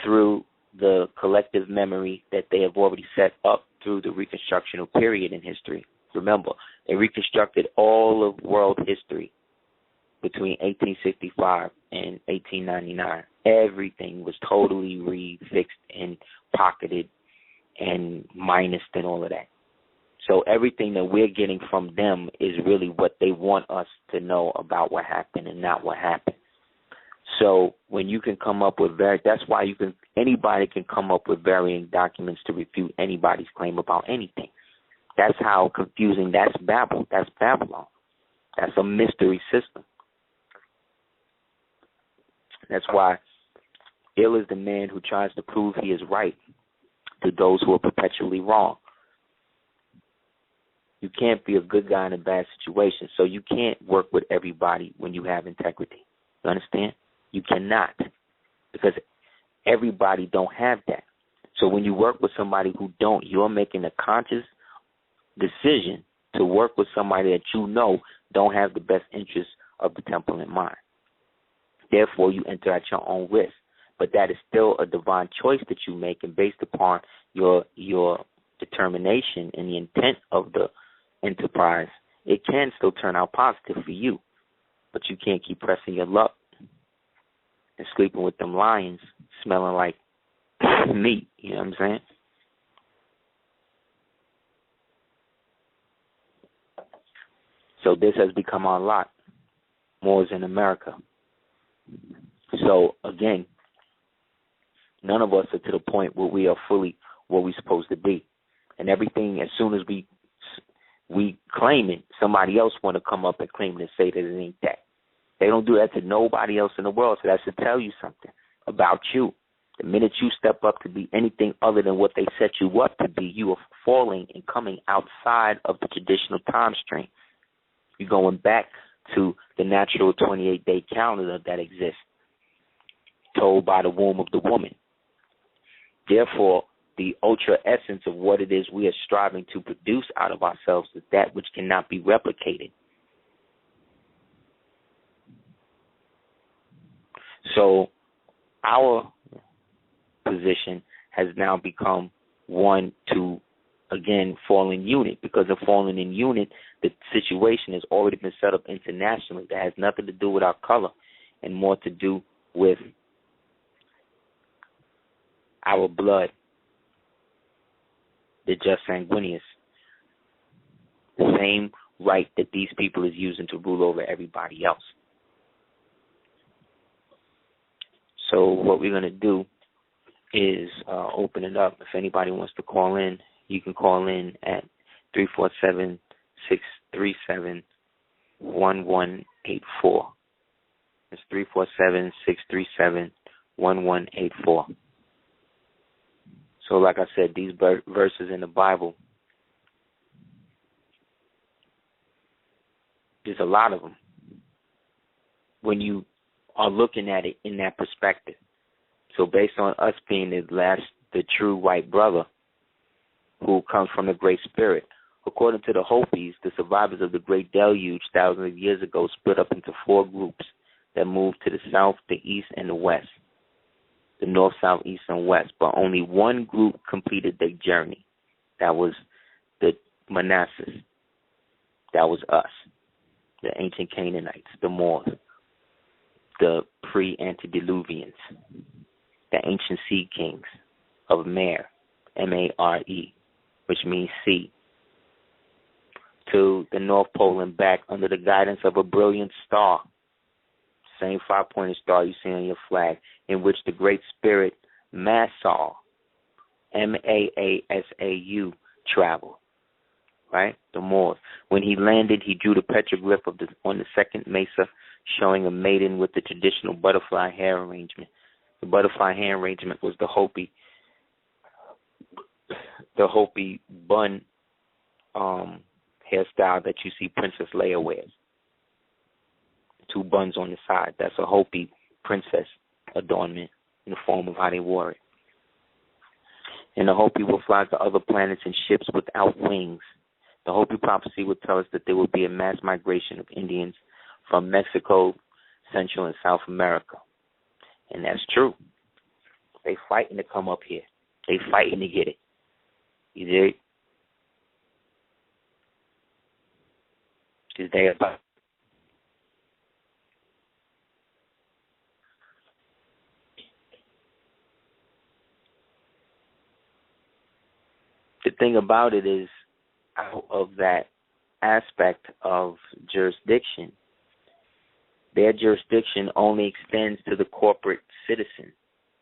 through the collective memory that they have already set up through the reconstructional period in history. Remember, they reconstructed all of world history between 1865 and 1899. Everything was totally refixed and pocketed and minused and all of that. So everything that we're getting from them is really what they want us to know about what happened and not what happened. So when you can come up with that's why anybody can come up with varying documents to refute anybody's claim about anything. That's how confusing, that's Babylon. That's a mystery system. That's why ill is the man who tries to prove he is right to those who are perpetually wrong. You can't be a good guy in a bad situation, so you can't work with everybody when you have integrity. You understand? You cannot, because everybody don't have that. So when you work with somebody who don't, you're making a conscious decision to work with somebody that you know don't have the best interests of the temple in mind. Therefore, you enter at your own risk. But that is still a divine choice that you make, and based upon your determination and the intent of the enterprise, it can still turn out positive for you. But you can't keep pressing your luck and sleeping with them lions smelling like meat. You know what I'm saying? So this has become our lot. Moors in America. So, again, None of us are to the point where we are fully what we're supposed to be. And everything, as soon as we claim it, somebody else want to come up and claim it and say that it ain't that. They don't do that to nobody else in the world, so that should tell you something about you. The minute you step up to be anything other than what they set you up to be, you are falling and coming outside of the traditional time stream. You're going back to the natural 28-day calendar that exists, told by the womb of the woman. Therefore, the ultra essence of what it is we are striving to produce out of ourselves is that which cannot be replicated. So our position has now become one to, again, fall in unit. Because of falling in unit, the situation has already been set up internationally. That has nothing to do with our color and more to do with our blood, the just sanguineous. The same right that these people is using to rule over everybody else. So what we're going to do is open it up. If anybody wants to call in, you can call in at 347-637-1184. It's 347-637-1184. So like I said, these verses in the Bible, there's a lot of them when you are looking at it in that perspective. So based on us being the true white brother who comes from the Great Spirit, according to the Hopis, the survivors of the Great Deluge thousands of years ago split up into 4 groups that moved to the south, the east, and the west. The north, south, east, and west. But only one group completed their journey. That was the Manassas. That was us, the ancient Canaanites, the Moors, the pre-antediluvians, the ancient sea kings of Mare, M-A-R-E, which means sea, to the North Pole and back under the guidance of a brilliant star, same 5-pointed star you see on your flag, in which the Great Spirit Maasau, M-A-A-S-A-U, traveled, right? The Moors. When he landed, he drew the petroglyph on the second mesa, showing a maiden with the traditional butterfly hair arrangement. The butterfly hair arrangement was the Hopi bun hairstyle that you see Princess Leia wears. 2 buns on the side. That's a Hopi princess adornment in the form of how they wore it. And the Hopi will fly to other planets in ships without wings. The Hopi prophecy would tell us that there would be a mass migration of Indians from Mexico, Central and South America. And that's true. They fighting to come up here. They fighting to get it. You dig? Because they about. The thing about it is, out of that aspect of jurisdiction, their jurisdiction only extends to the corporate citizen.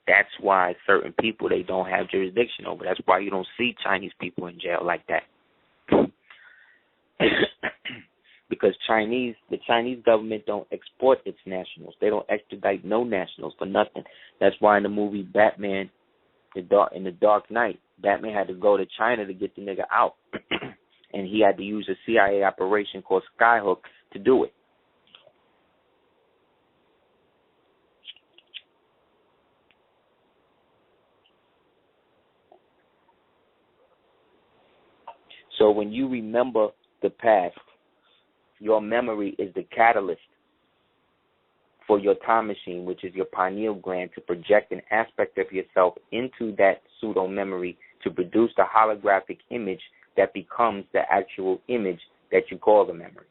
That's why certain people they don't have jurisdiction over. That's why you don't see Chinese people in jail like that. Because the Chinese government don't export its nationals. They don't extradite no nationals for nothing. That's why in the movie Batman, in the Dark Knight, Batman had to go to China to get the nigga out. And he had to use a CIA operation called Skyhook to do it. So when you remember the past, your memory is the catalyst for your time machine, which is your pineal gland, to project an aspect of yourself into that pseudo-memory to produce the holographic image that becomes the actual image that you call the memory.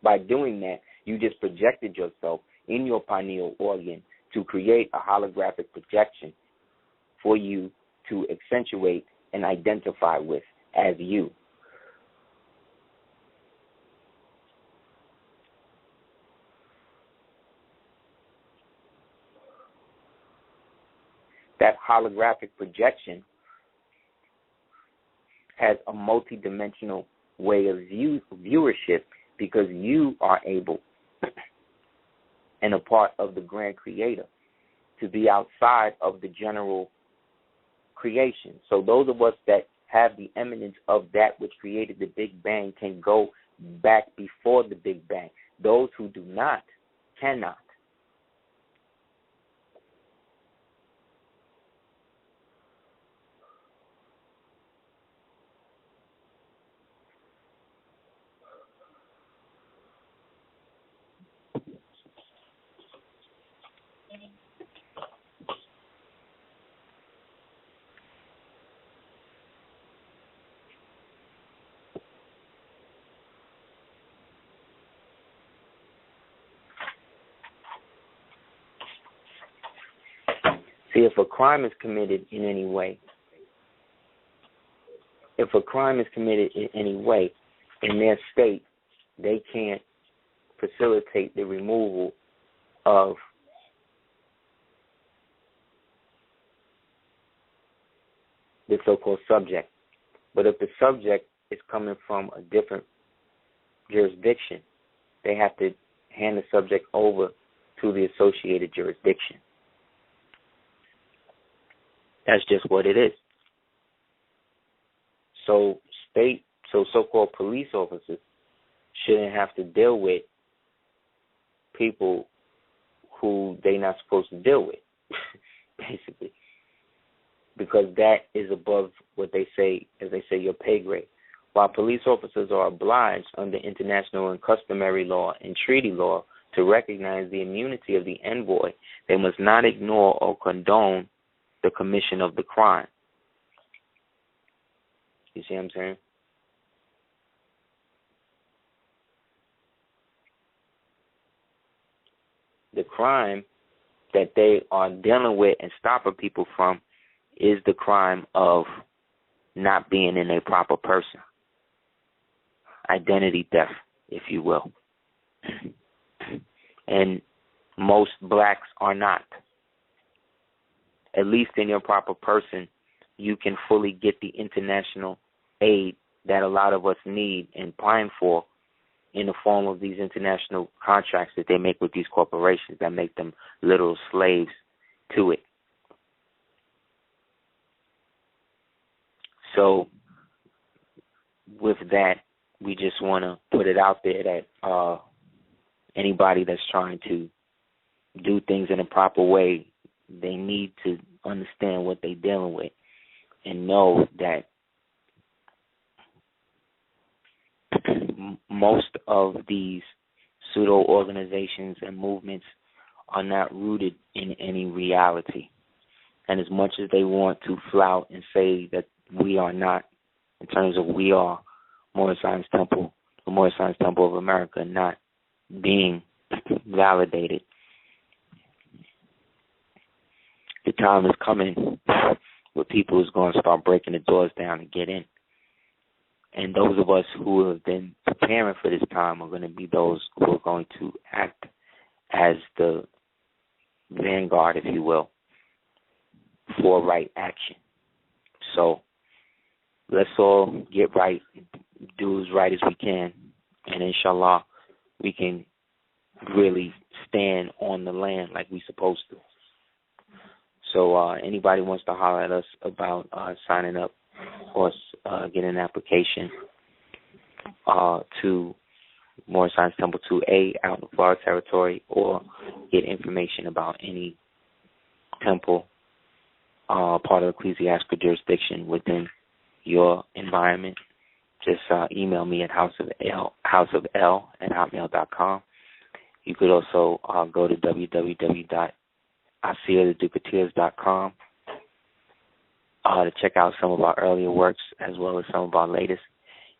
By doing that, you just projected yourself in your pineal organ to create a holographic projection for you to accentuate and identify with as you. that holographic projection has a multidimensional way of viewership, because you are able and a part of the grand creator to be outside of the general creation. So those of us that have the eminence of that which created the Big Bang can go back before the Big Bang. Those who do not cannot. See, if a crime is committed in any way, in their state, they can't facilitate the removal of the so-called subject. But if the subject is coming from a different jurisdiction, they have to hand the subject over to the associated jurisdiction. That's just what it is. So so-called police officers shouldn't have to deal with people who they're not supposed to deal with, basically, because that is above what they say, as they say, your pay grade. While police officers are obliged under international and customary law and treaty law to recognize the immunity of the envoy, they must not ignore or condone the commission of the crime. You see what I'm saying? The crime that they are dealing with and stopping people from is the crime of not being in a proper person. Identity theft, if you will. And most blacks are not. At least in your proper person, you can fully get the international aid that a lot of us need and pine for in the form of these international contracts that they make with these corporations that make them literal slaves to it. So with that, we just want to put it out there that anybody that's trying to do things in a proper way, they need to understand what they're dealing with and know that most of these pseudo-organizations and movements are not rooted in any reality. And as much as they want to flout and say that we are not, in terms of we are Moorish Science Temple, the Moorish Science Temple of America, not being validated, the time is coming where people is going to start breaking the doors down to get in. And those of us who have been preparing for this time are going to be those who are going to act as the vanguard, if you will, for right action. So let's all get right, do as right as we can, and inshallah, we can really stand on the land like we're supposed to. So anybody wants to holler at us about signing up or get an application to Moorish Science Temple 2A out in the Florida Territory, or get information about any temple, part of ecclesiastical jurisdiction within your environment, just email me at houseofl@hotmail.com. You could also go to www.aseertheducateers.com to check out some of our earlier works as well as some of our latest.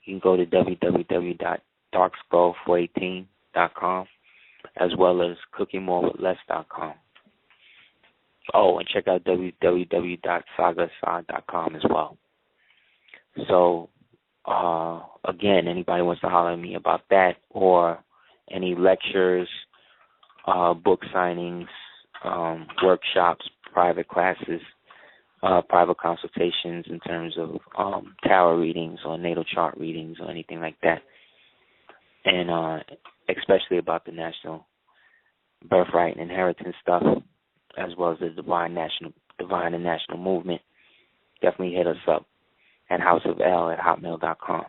You can go to www.darkskull418.com as well as cookingmorewithless.com. Oh, and check out www.sagasod.com as well. So, again, anybody wants to holler at me about that or any lectures, book signings, workshops, private classes, private consultations in terms of tarot readings or natal chart readings or anything like that, and especially about the national birthright and inheritance stuff, as well as the divine and national movement. Definitely hit us up at houseofl@hotmail.com.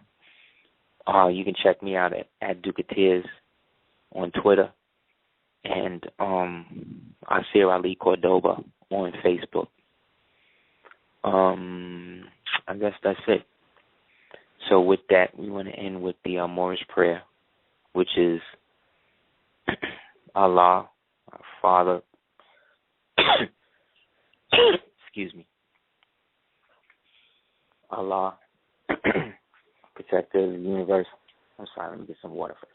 You can check me out at Duke-A-Tears on Twitter, and Aseer Ali Cordoba on Facebook. I guess that's it. So with that, we want to end with the Moorish prayer, which is Allah, our Father, excuse me, Allah, protector of the universe. I'm sorry, let me get some water first.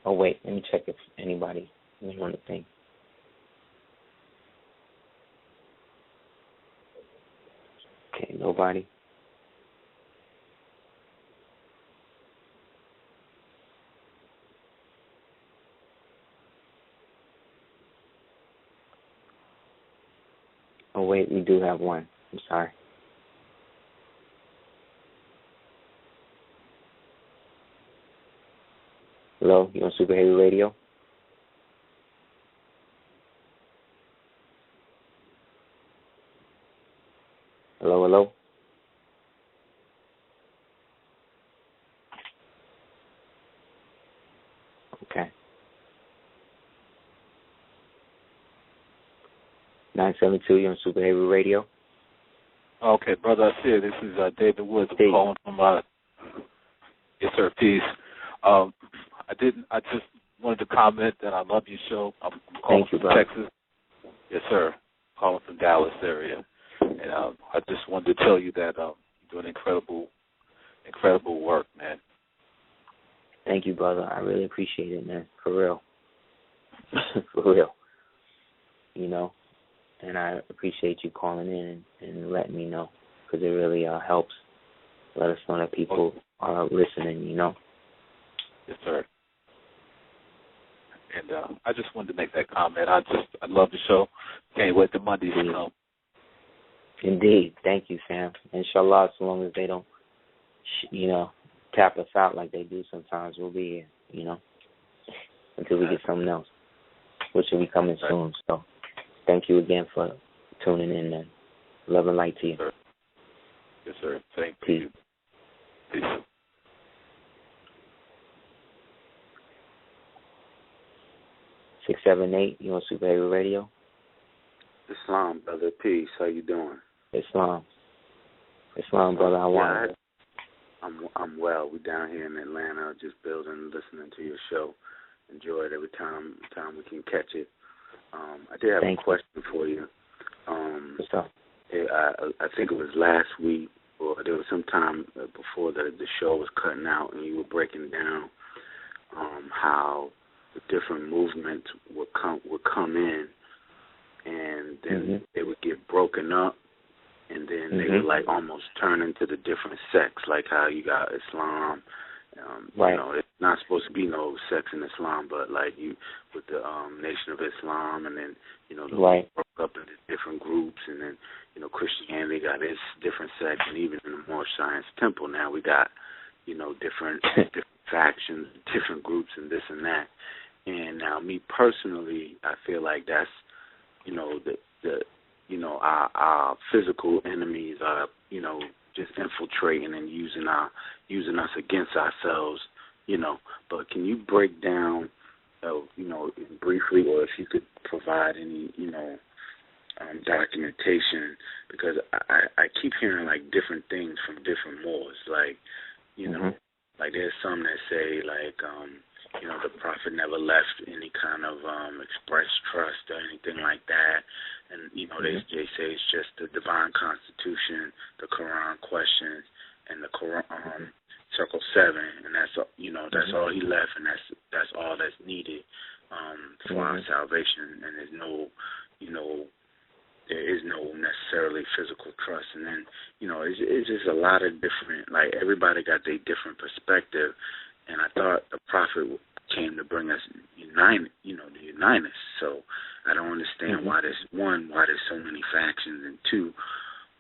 Oh, wait, let me check if anybody on the thing. Okay, nobody. Oh, wait, we do have one. I'm sorry. Hello, you on Super Heru Radio? Hello, hello? Okay. 972, you're on Super Heru Radio? Okay, Brother Aseer, this is David Woods. I'm calling from, yes, sir, peace. I just wanted to comment that I love your show. I'm calling from Texas. Yes, sir. Calling from Dallas area. And I just wanted to tell you that you're doing incredible work, man. Thank you, brother. I really appreciate it, man. For real. For real. You know, and I appreciate you calling in and letting me know, because it really helps. Let us know that people are listening, you know. Yes, sir. And I just wanted to make that comment. I love the show. Can't wait till Monday to come. Indeed. Thank you, Sam. Inshallah, so long as they don't, tap us out like they do sometimes, we'll be here, until we get something else, which will be coming soon. So thank you again for tuning in, man. Love and light to you. Yes, sir. Yes, sir. Thank you. Peace. 678, you on Super Heru Radio? Islam, brother. Peace. How you doing? Islam, brother. How are you? I'm well. We're down here in Atlanta, just building, listening to your show. Enjoy it every time we can catch it. I did have a question for you. What's up? I think it was last week, or there was some time before the show was cutting out, and you were breaking down how the different movements would come in, and then they would get broken up, and then they would like almost turn into the different sects, like how you got Islam. Right. It's not supposed to be no sects in Islam, but like you with the Nation of Islam, and then they broke up into different groups, and then Christianity got its different sects, and even in the Moorish Science Temple now we got different factions, different groups, and this and that. And now, me personally, I feel like that's our physical enemies are just infiltrating and using us against ourselves, But can you break down, briefly, or if you could provide any, documentation, because I keep hearing like different things from different Moors, like like there's some that say like the Prophet never left any kind of express trust or anything like that. And, they say it's just the divine constitution, the Quran questions, and the Quran Circle 7, and that's all he left, and that's all that's needed for our salvation. And there's no, there is no necessarily physical trust. And then it's just a lot of different, like everybody got their different perspective, and I thought the prophet came to bring us to unite us. So I don't understand why there's so many factions, and two,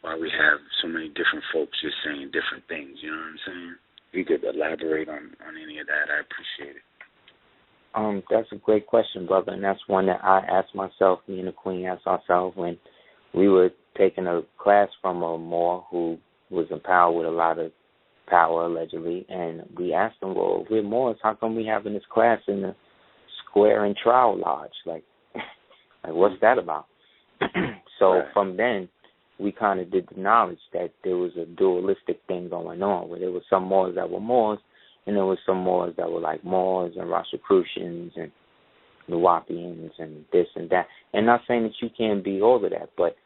why we have so many different folks just saying different things. You know what I'm saying? If you could elaborate on any of that, I appreciate it. That's a great question, brother, and that's one that I asked myself, me and the Queen asked ourselves when we were taking a class from a Moor who was empowered with a lot of power, allegedly, and we asked him, well, we're Moors, how come we having this class in the Square and Trial Lodge? Like what's that about? So from then, we kind of did the knowledge that there was a dualistic thing going on, where there were some Moors that were Moors, and there were some Moors that were like Moors and Rosicrucians and Nuwapians and this and that. And not saying that you can't be all of that, but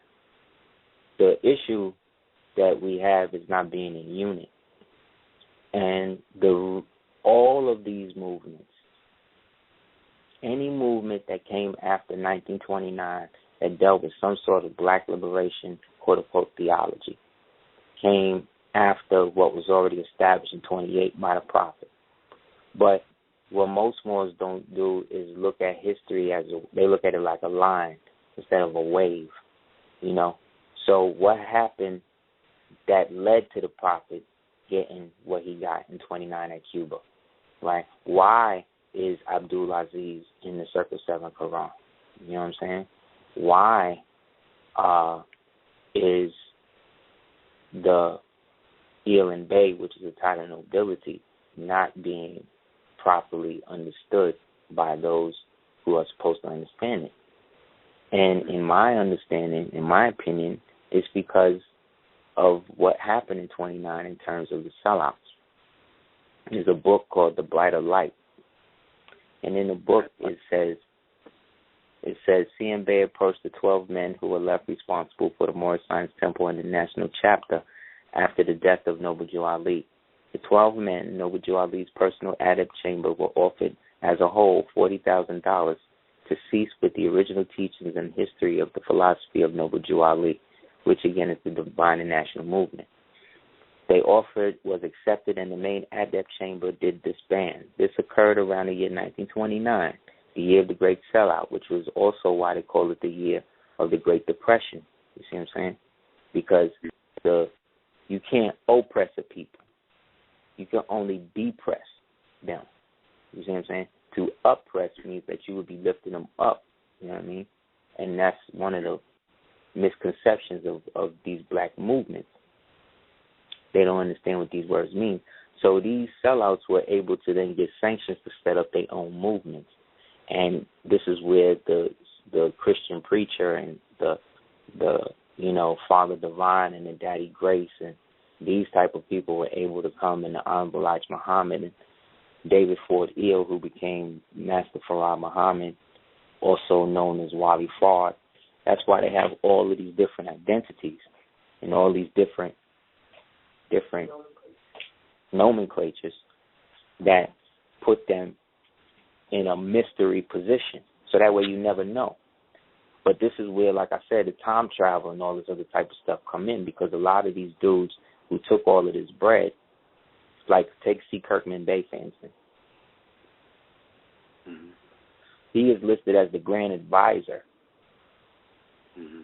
the issue that we have is not being in unit. And all of these movements, any movement that came after 1929 that dealt with some sort of black liberation, quote-unquote, theology, came after what was already established in 28 by the prophet. But what most Moors don't do is look at history they look at it like a line instead of a wave, So what happened that led to the prophet getting what he got in 29 at Cuba, right? Why is Abdul Aziz in the Circle 7 Quran? You know what I'm saying? Why is the Elan Bey, which is a title of nobility, not being properly understood by those who are supposed to understand it? And in my understanding, in my opinion, it's because of what happened in 29 in terms of the sellouts. There's a book called The Brighter Light. And in the book it says, C.M. Bey approached the 12 men who were left responsible for the Moorish Science Temple and the National Chapter after the death of Noble Jew Ali. The 12 men, Noble Jew Ali's personal adept chamber, were offered as a whole $40,000 to cease with the original teachings and history of the philosophy of Noble Jew Ali, which again is the divine and national movement. They offered, was accepted, and the main adept chamber did disband. This occurred around the year 1929, the year of the Great Sellout, which was also why they call it the year of the Great Depression. You see what I'm saying? Because you can't oppress a people. You can only depress them. You see what I'm saying? To oppress means that you would be lifting them up. You know what I mean? And that's one of the misconceptions of these black movements. They don't understand what these words mean. So these sellouts were able to then get sanctions to set up their own movements. And this is where the Christian preacher and the Father Divine and the Daddy Grace and these type of people were able to come, in the Honorable Elijah Muhammad and David Ford Eel, who became Master Farad Muhammad, also known as Wali Fard. That's why they have all of these different identities and all these different nomenclatures that put them in a mystery position. So that way you never know. But this is where, like I said, the time travel and all this other type of stuff come in, because a lot of these dudes who took all of this bread, like take C. Kirkman Bey, for instance. Mm-hmm. He is listed as the Grand Advisor. Mm-hmm.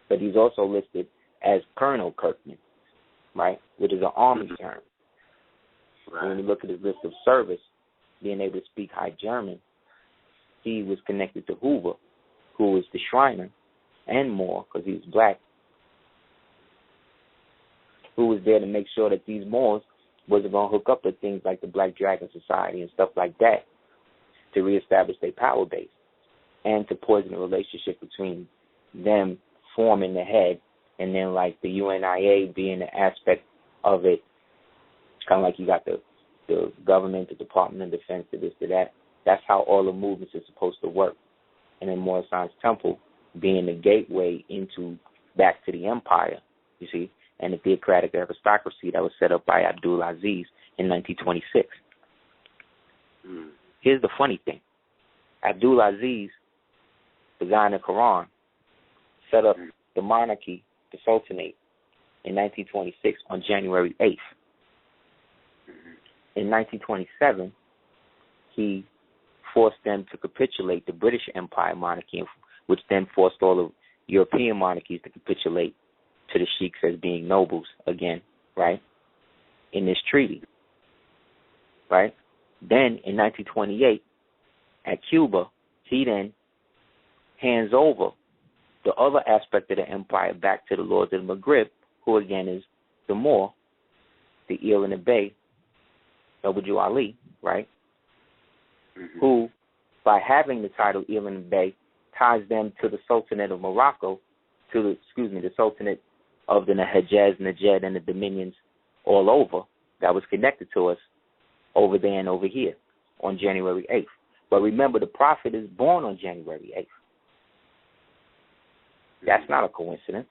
But he's also listed as Colonel Kirkman, right, which is an army term. Right. When you look at his list of service, being able to speak High German, he was connected to Hoover, who was the Shriner, and more, because he was black, who was there to make sure that these Moors wasn't going to hook up with things like the Black Dragon Society and stuff like that to reestablish their power base and to poison the relationship between them forming the head and then like the UNIA being the aspect of it. Kind of like you got the government, the Department of Defense, to this, to that. That's how all the movements are supposed to work. And then Moorish Science Temple being the gateway into back to the empire, you see. and the theocratic aristocracy that was set up by Abdul Aziz in 1926. Here's the funny thing. Abdul Aziz, the guy in the Quran, set up the monarchy, the Sultanate, in 1926 on January 8th. In 1927, he forced them to capitulate the British Empire monarchy, which then forced all the European monarchies to capitulate to the sheiks as being nobles again, right, in this treaty, right? Then, in 1928, at Cuba, he then hands over the other aspect of the empire back to the lords of the Maghreb, who again is the Moor, the Eel and the Bay, W. Ali, right? Who, by having the title Eel and the Bay, ties them to the Sultanate of Morocco, the Sultanate of the Hejaz, Najd, and the dominions all over that was connected to us over there and over here on January 8th. But remember, the Prophet is born on January 8th. That's not a coincidence.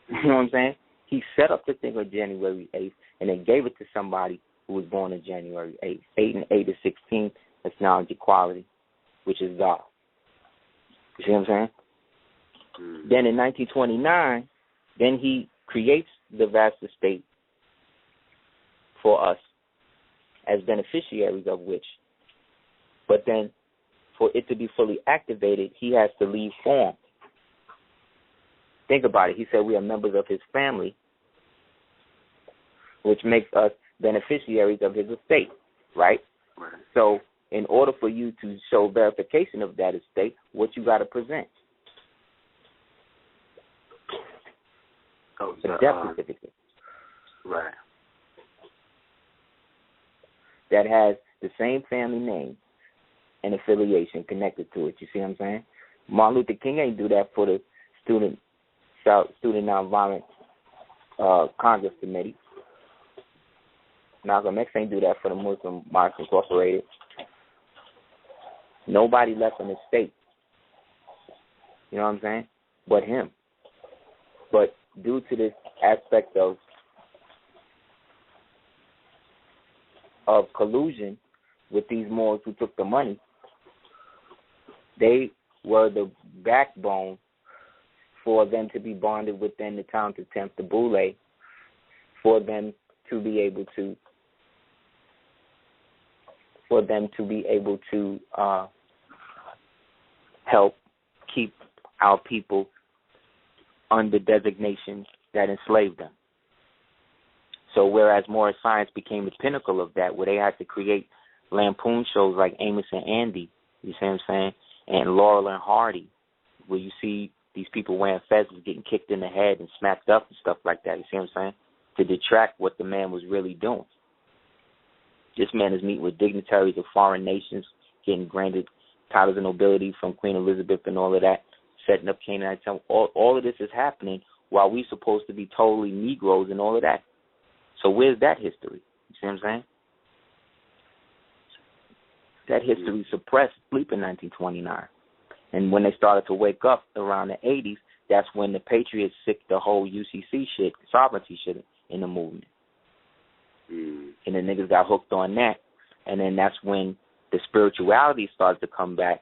You know what I'm saying? He set up the thing on January 8th and then gave it to somebody who was born on January 8th. 8 and 8 is 16. That's knowledge equality, which is God. You see what I'm saying? Then in 1929, then he creates the vast estate for us as beneficiaries of which. But then for it to be fully activated, he has to leave form. Think about it. He said we are members of his family, which makes us beneficiaries of his estate, right? So in order for you to show verification of that estate, what you got to present? A death certificate. Right. That has the same family name and affiliation connected to it. You see what I'm saying? Martin Luther King ain't do that for the Student Nonviolent Congress Committee. Malcolm X ain't do that for the Muslim March Incorporated. Nobody left an estate. You know what I'm saying? But him. But due to this aspect of collusion with these Moors who took the money, they were the backbone for them to be bonded within the town to tempt the Boule, for them to be able to help keep our people under designations that enslaved them. So whereas Moorish science became the pinnacle of that, where they had to create lampoon shows like Amos and Andy, you see what I'm saying, and Laurel and Hardy, where you see these people wearing fezzes getting kicked in the head and smacked up and stuff like that, you see what I'm saying, to detract what the man was really doing. This man is meeting with dignitaries of foreign nations, getting granted titles of nobility from Queen Elizabeth and all of that, setting up Canaanite temple. All of this is happening while we're supposed to be totally Negroes and all of that. So where's that history? You see what I'm saying? That history suppressed sleep in 1929. And when they started to wake up around the 80s, that's when the Patriots sicked the whole UCC shit, sovereignty shit in the movement. And the niggas got hooked on that. And then that's when the spirituality started to come back.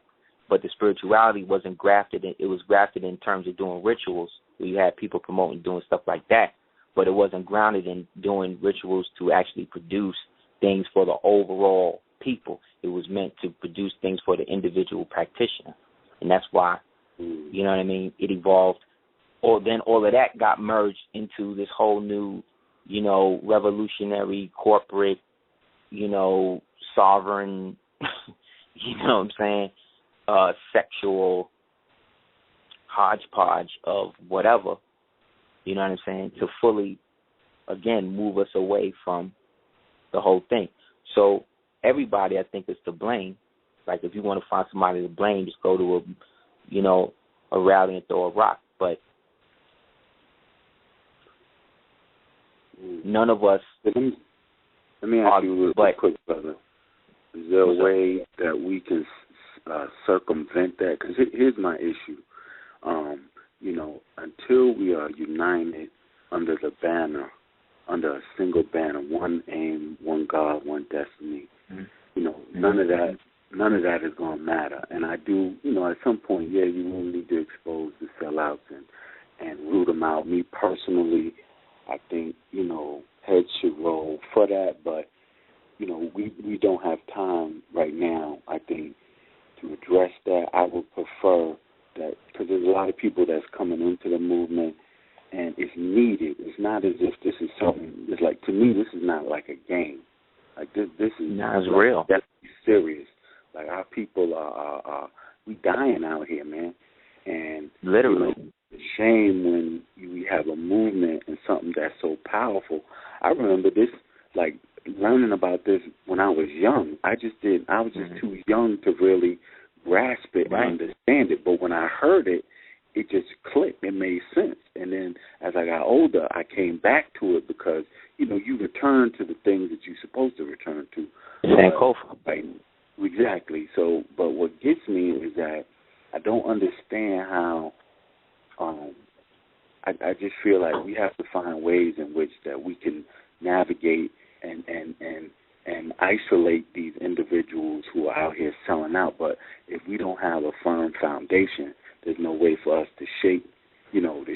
But the spirituality wasn't grafted in. It was grafted in terms of doing rituals, where you had people promoting doing stuff like that. But it wasn't grounded in doing rituals to actually produce things for the overall people. It was meant to produce things for the individual practitioner. And that's why, you know what I mean, it evolved. Then all of that got merged into this whole new, you know, revolutionary, corporate, you know, sovereign, you know what I'm saying, sexual hodgepodge of whatever, you know what I'm saying, to fully, again, move us away from the whole thing. So everybody, I think, is to blame. Like, if you want to find somebody to blame, just go to a rally and throw a rock. But none of us. Let me ask you real quick, brother. Is there a way that we can circumvent that? Because here's my issue. You know, until we are united under the banner, under a single banner, one aim, one God, one destiny. Mm-hmm. You know, none of that is going to matter. And I do, you know, at some point, yeah, you will need to expose the sellouts and root them out. Me personally, I think, you know, heads should roll for that, but, you know, we don't have time right now, I think, to address that. I would prefer that, because there's a lot of people that's coming into the movement, and it's needed. It's not as if this is something, it's like, to me, this is not like a game. Like, this is it's real. That's serious. Like, our people are we dying out here, man. And literally, you know, it's a shame when we have a movement and something that's so powerful. I remember this, like, learning about this when I was young. I was just too young to really grasp it and understand it. But when I heard it, it just clicked. It made sense. And then as I got older, I came back to it because, you know, you return to the things that you're supposed to return to. Right. Exactly. So, but what gets me is that I don't understand how. I just feel like we have to find ways in which that we can navigate and isolate these individuals who are out here selling out. But if we don't have a firm foundation, there's no way for us to shake, you know, to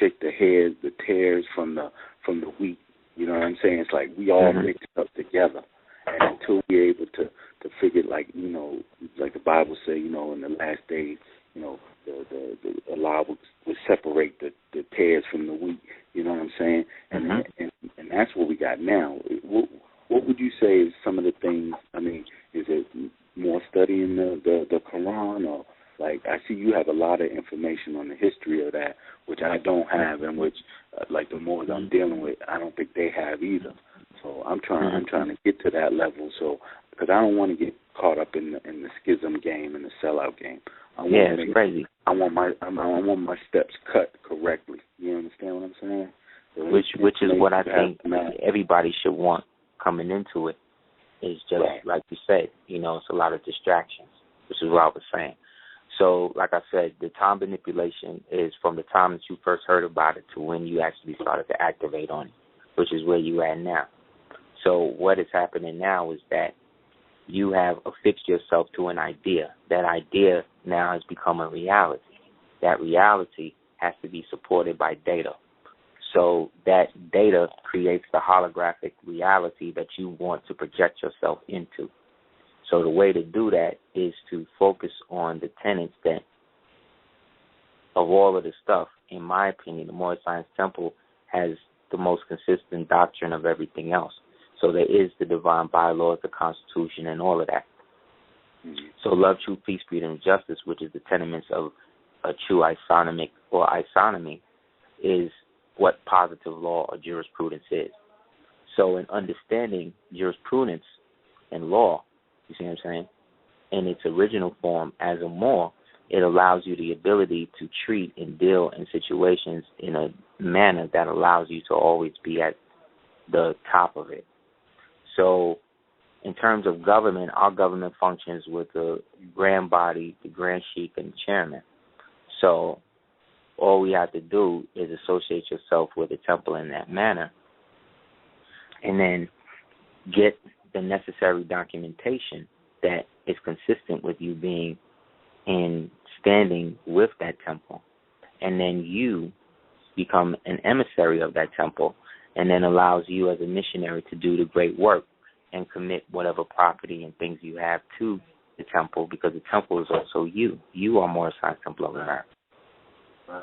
shake the tares from the wheat. You know what I'm saying? It's like we all mix up together, and until we're able to figure, like, you know, like the Bible say, you know, in the last days, you know, the law would separate the tares from the wheat. You know what I'm saying? And that's what we got now. What would you say is some of the things? I mean, is it more studying the Quran, or, like, I see you have a lot of information on the history of that, which I don't have, and which, like, the more that I'm dealing with, I don't think they have either. So I'm trying to get to that level. So, because I don't want to get caught up in the schism game and the sellout game. It's crazy. I want my steps cut correctly. You understand what I'm saying? So which is what I think everybody should want coming into it. Is just like you said, you know, it's a lot of distractions, which is what I was saying. So, like I said, the time manipulation is from the time that you first heard about it to when you actually started to activate on it, which is where you at now. So what is happening now is that you have affixed yourself to an idea. That idea now has become a reality. That reality has to be supported by data. So that data creates the holographic reality that you want to project yourself into. So the way to do that is to focus on the tenets that of all of the stuff. In my opinion, the Moorally Science Temple has the most consistent doctrine of everything else. So there is the divine bylaws, the Constitution, and all of that. So love, truth, peace, freedom, and justice, which is the tenements of a true isonomy, is what positive law or jurisprudence is. So in understanding jurisprudence and law, you see what I'm saying, in its original form as a more, it allows you the ability to treat and deal in situations in a manner that allows you to always be at the top of it. So in terms of government, our government functions with the grand body, the grand sheik, and the chairman. So all we have to do is associate yourself with the temple in that manner, and then get the necessary documentation that is consistent with you being in standing with that temple. And then you become an emissary of that temple, and then allows you as a missionary to do the great work and commit whatever property and things you have to the temple, because the temple is also you. You are Moorally Science Temple of the Earth. Right.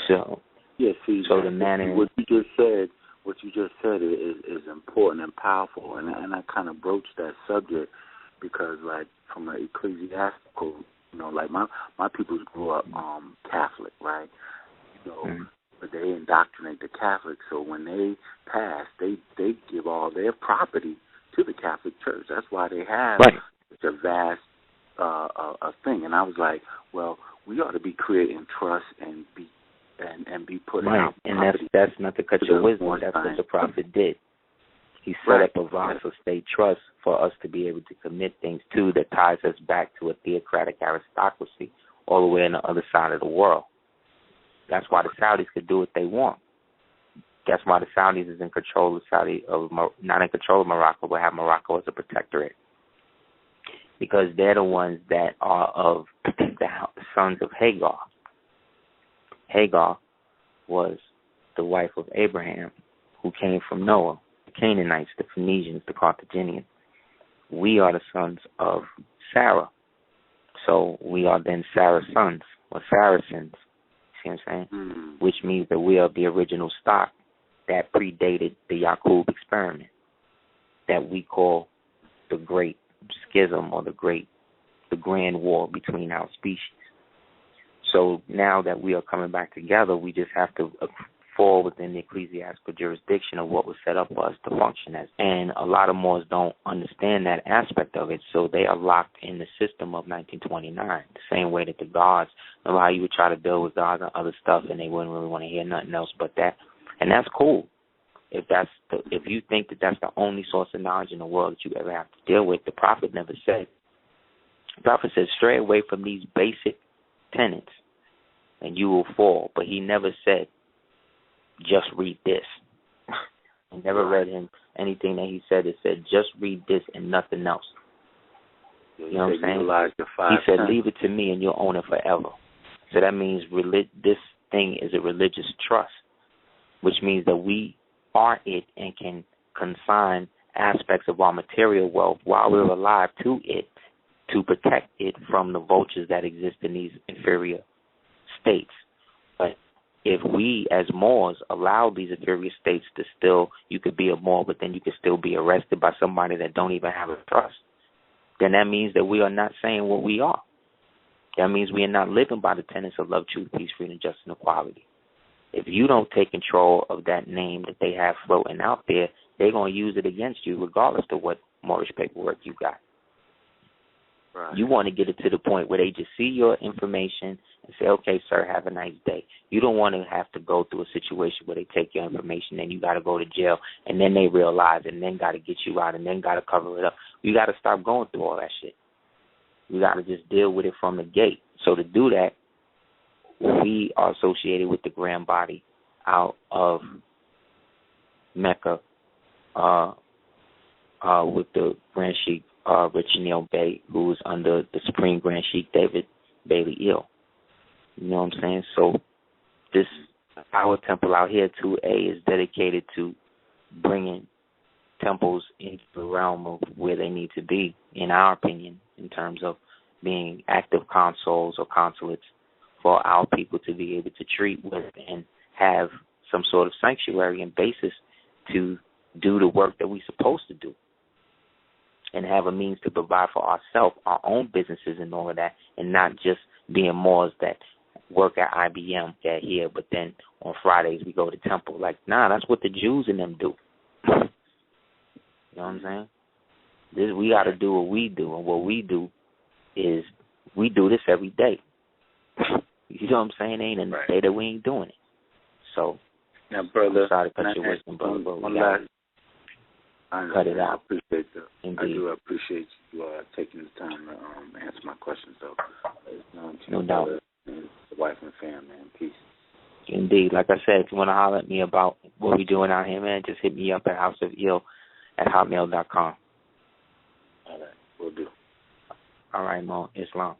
So, so the manner what you just said is important and powerful, and I kind of broached that subject because, like, from an ecclesiastical, you know, like my people grew up Catholic, right? You know, but they indoctrinate the Catholics, so when they pass, they give all their property to the Catholic Church. That's why they have such a vast a thing. And I was like, well, we ought to be creating trust and be putting out property. And that's not to cut your wisdom. That's what the prophet did. He set up a vast state trust for us to be able to commit things to that ties us back to a theocratic aristocracy all the way on the other side of the world. That's why the Saudis could do what they want. That's why the Saudis is in control of not in control of Morocco, but have Morocco as a protectorate. Because they're the ones that are of the sons of Hagar. Hagar was the wife of Abraham, who came from Noah, the Canaanites, the Phoenicians, the Carthaginians. We are the sons of Sarah. So we are then Sarah's sons, or Saracens. See what I'm saying? Which means that we are the original stock that predated the Yaqub experiment that we call the Great Schism or the Grand War between our species. So now that we are coming back together, we just have to fall within the ecclesiastical jurisdiction of what was set up for us to function as. And a lot of Moors don't understand that aspect of it, so they are locked in the system of 1929, the same way that the gods, you know how you would try to deal with gods and other stuff, and they wouldn't really want to hear nothing else but that. And that's cool. If you think that that's the only source of knowledge in the world that you ever have to deal with, the Prophet never said. The Prophet said, stray away from these basic tenets and you will fall. But he never said, just read this. I never read him anything that he said that said, just read this and nothing else. You know what I'm saying? He said, leave it to me and you'll own it forever. So that means this thing is a religious trust, which means that we are it and can consign aspects of our material wealth while we're alive to it to protect it from the vultures that exist in these inferior states. But if we as Moors allow these inferior states to still, you could be a Moor, but then you could still be arrested by somebody that don't even have a trust, then that means that we are not saying what we are. That means we are not living by the tenets of love, truth, peace, freedom, justice, and equality. If you don't take control of that name that they have floating out there, they're going to use it against you regardless of what Moorish paperwork you got. Right. You want to get it to the point where they just see your information and say, okay, sir, have a nice day. You don't want to have to go through a situation where they take your information and you got to go to jail and then they realize and then got to get you out and then got to cover it up. You got to stop going through all that shit. You got to just deal with it from the gate. So to do that, we are associated with the grand body out of Mecca with the Grand Sheikh Richard Bey, who is under the Supreme Grand Sheikh David Bailey Ill. You know what I'm saying? So this, our temple out here, 2A, is dedicated to bringing temples into the realm of where they need to be, in our opinion, in terms of being active consuls or consulates for our people to be able to treat with and have some sort of sanctuary and basis to do the work that we're supposed to do and have a means to provide for ourselves, our own businesses and all of that, and not just being Moors that work at IBM here, but then on Fridays we go to temple. Like, nah, that's what the Jews and them do. You know what I'm saying? We got to do what we do, and what we do is we do this every day. You know what I'm saying? Ain't a day that we ain't doing it. So, now, brother, I'm sorry to cut your wisdom, brother, but we got to cut it out. I appreciate that. Indeed. I do appreciate you taking the time to answer my questions, though. No doubt. The wife and family, man. Peace. Indeed. Like I said, if you want to holler at me about what we're doing out here, man, just hit me up at houseofill@hotmail.com. All right. Will do. All right, Mo. Islam.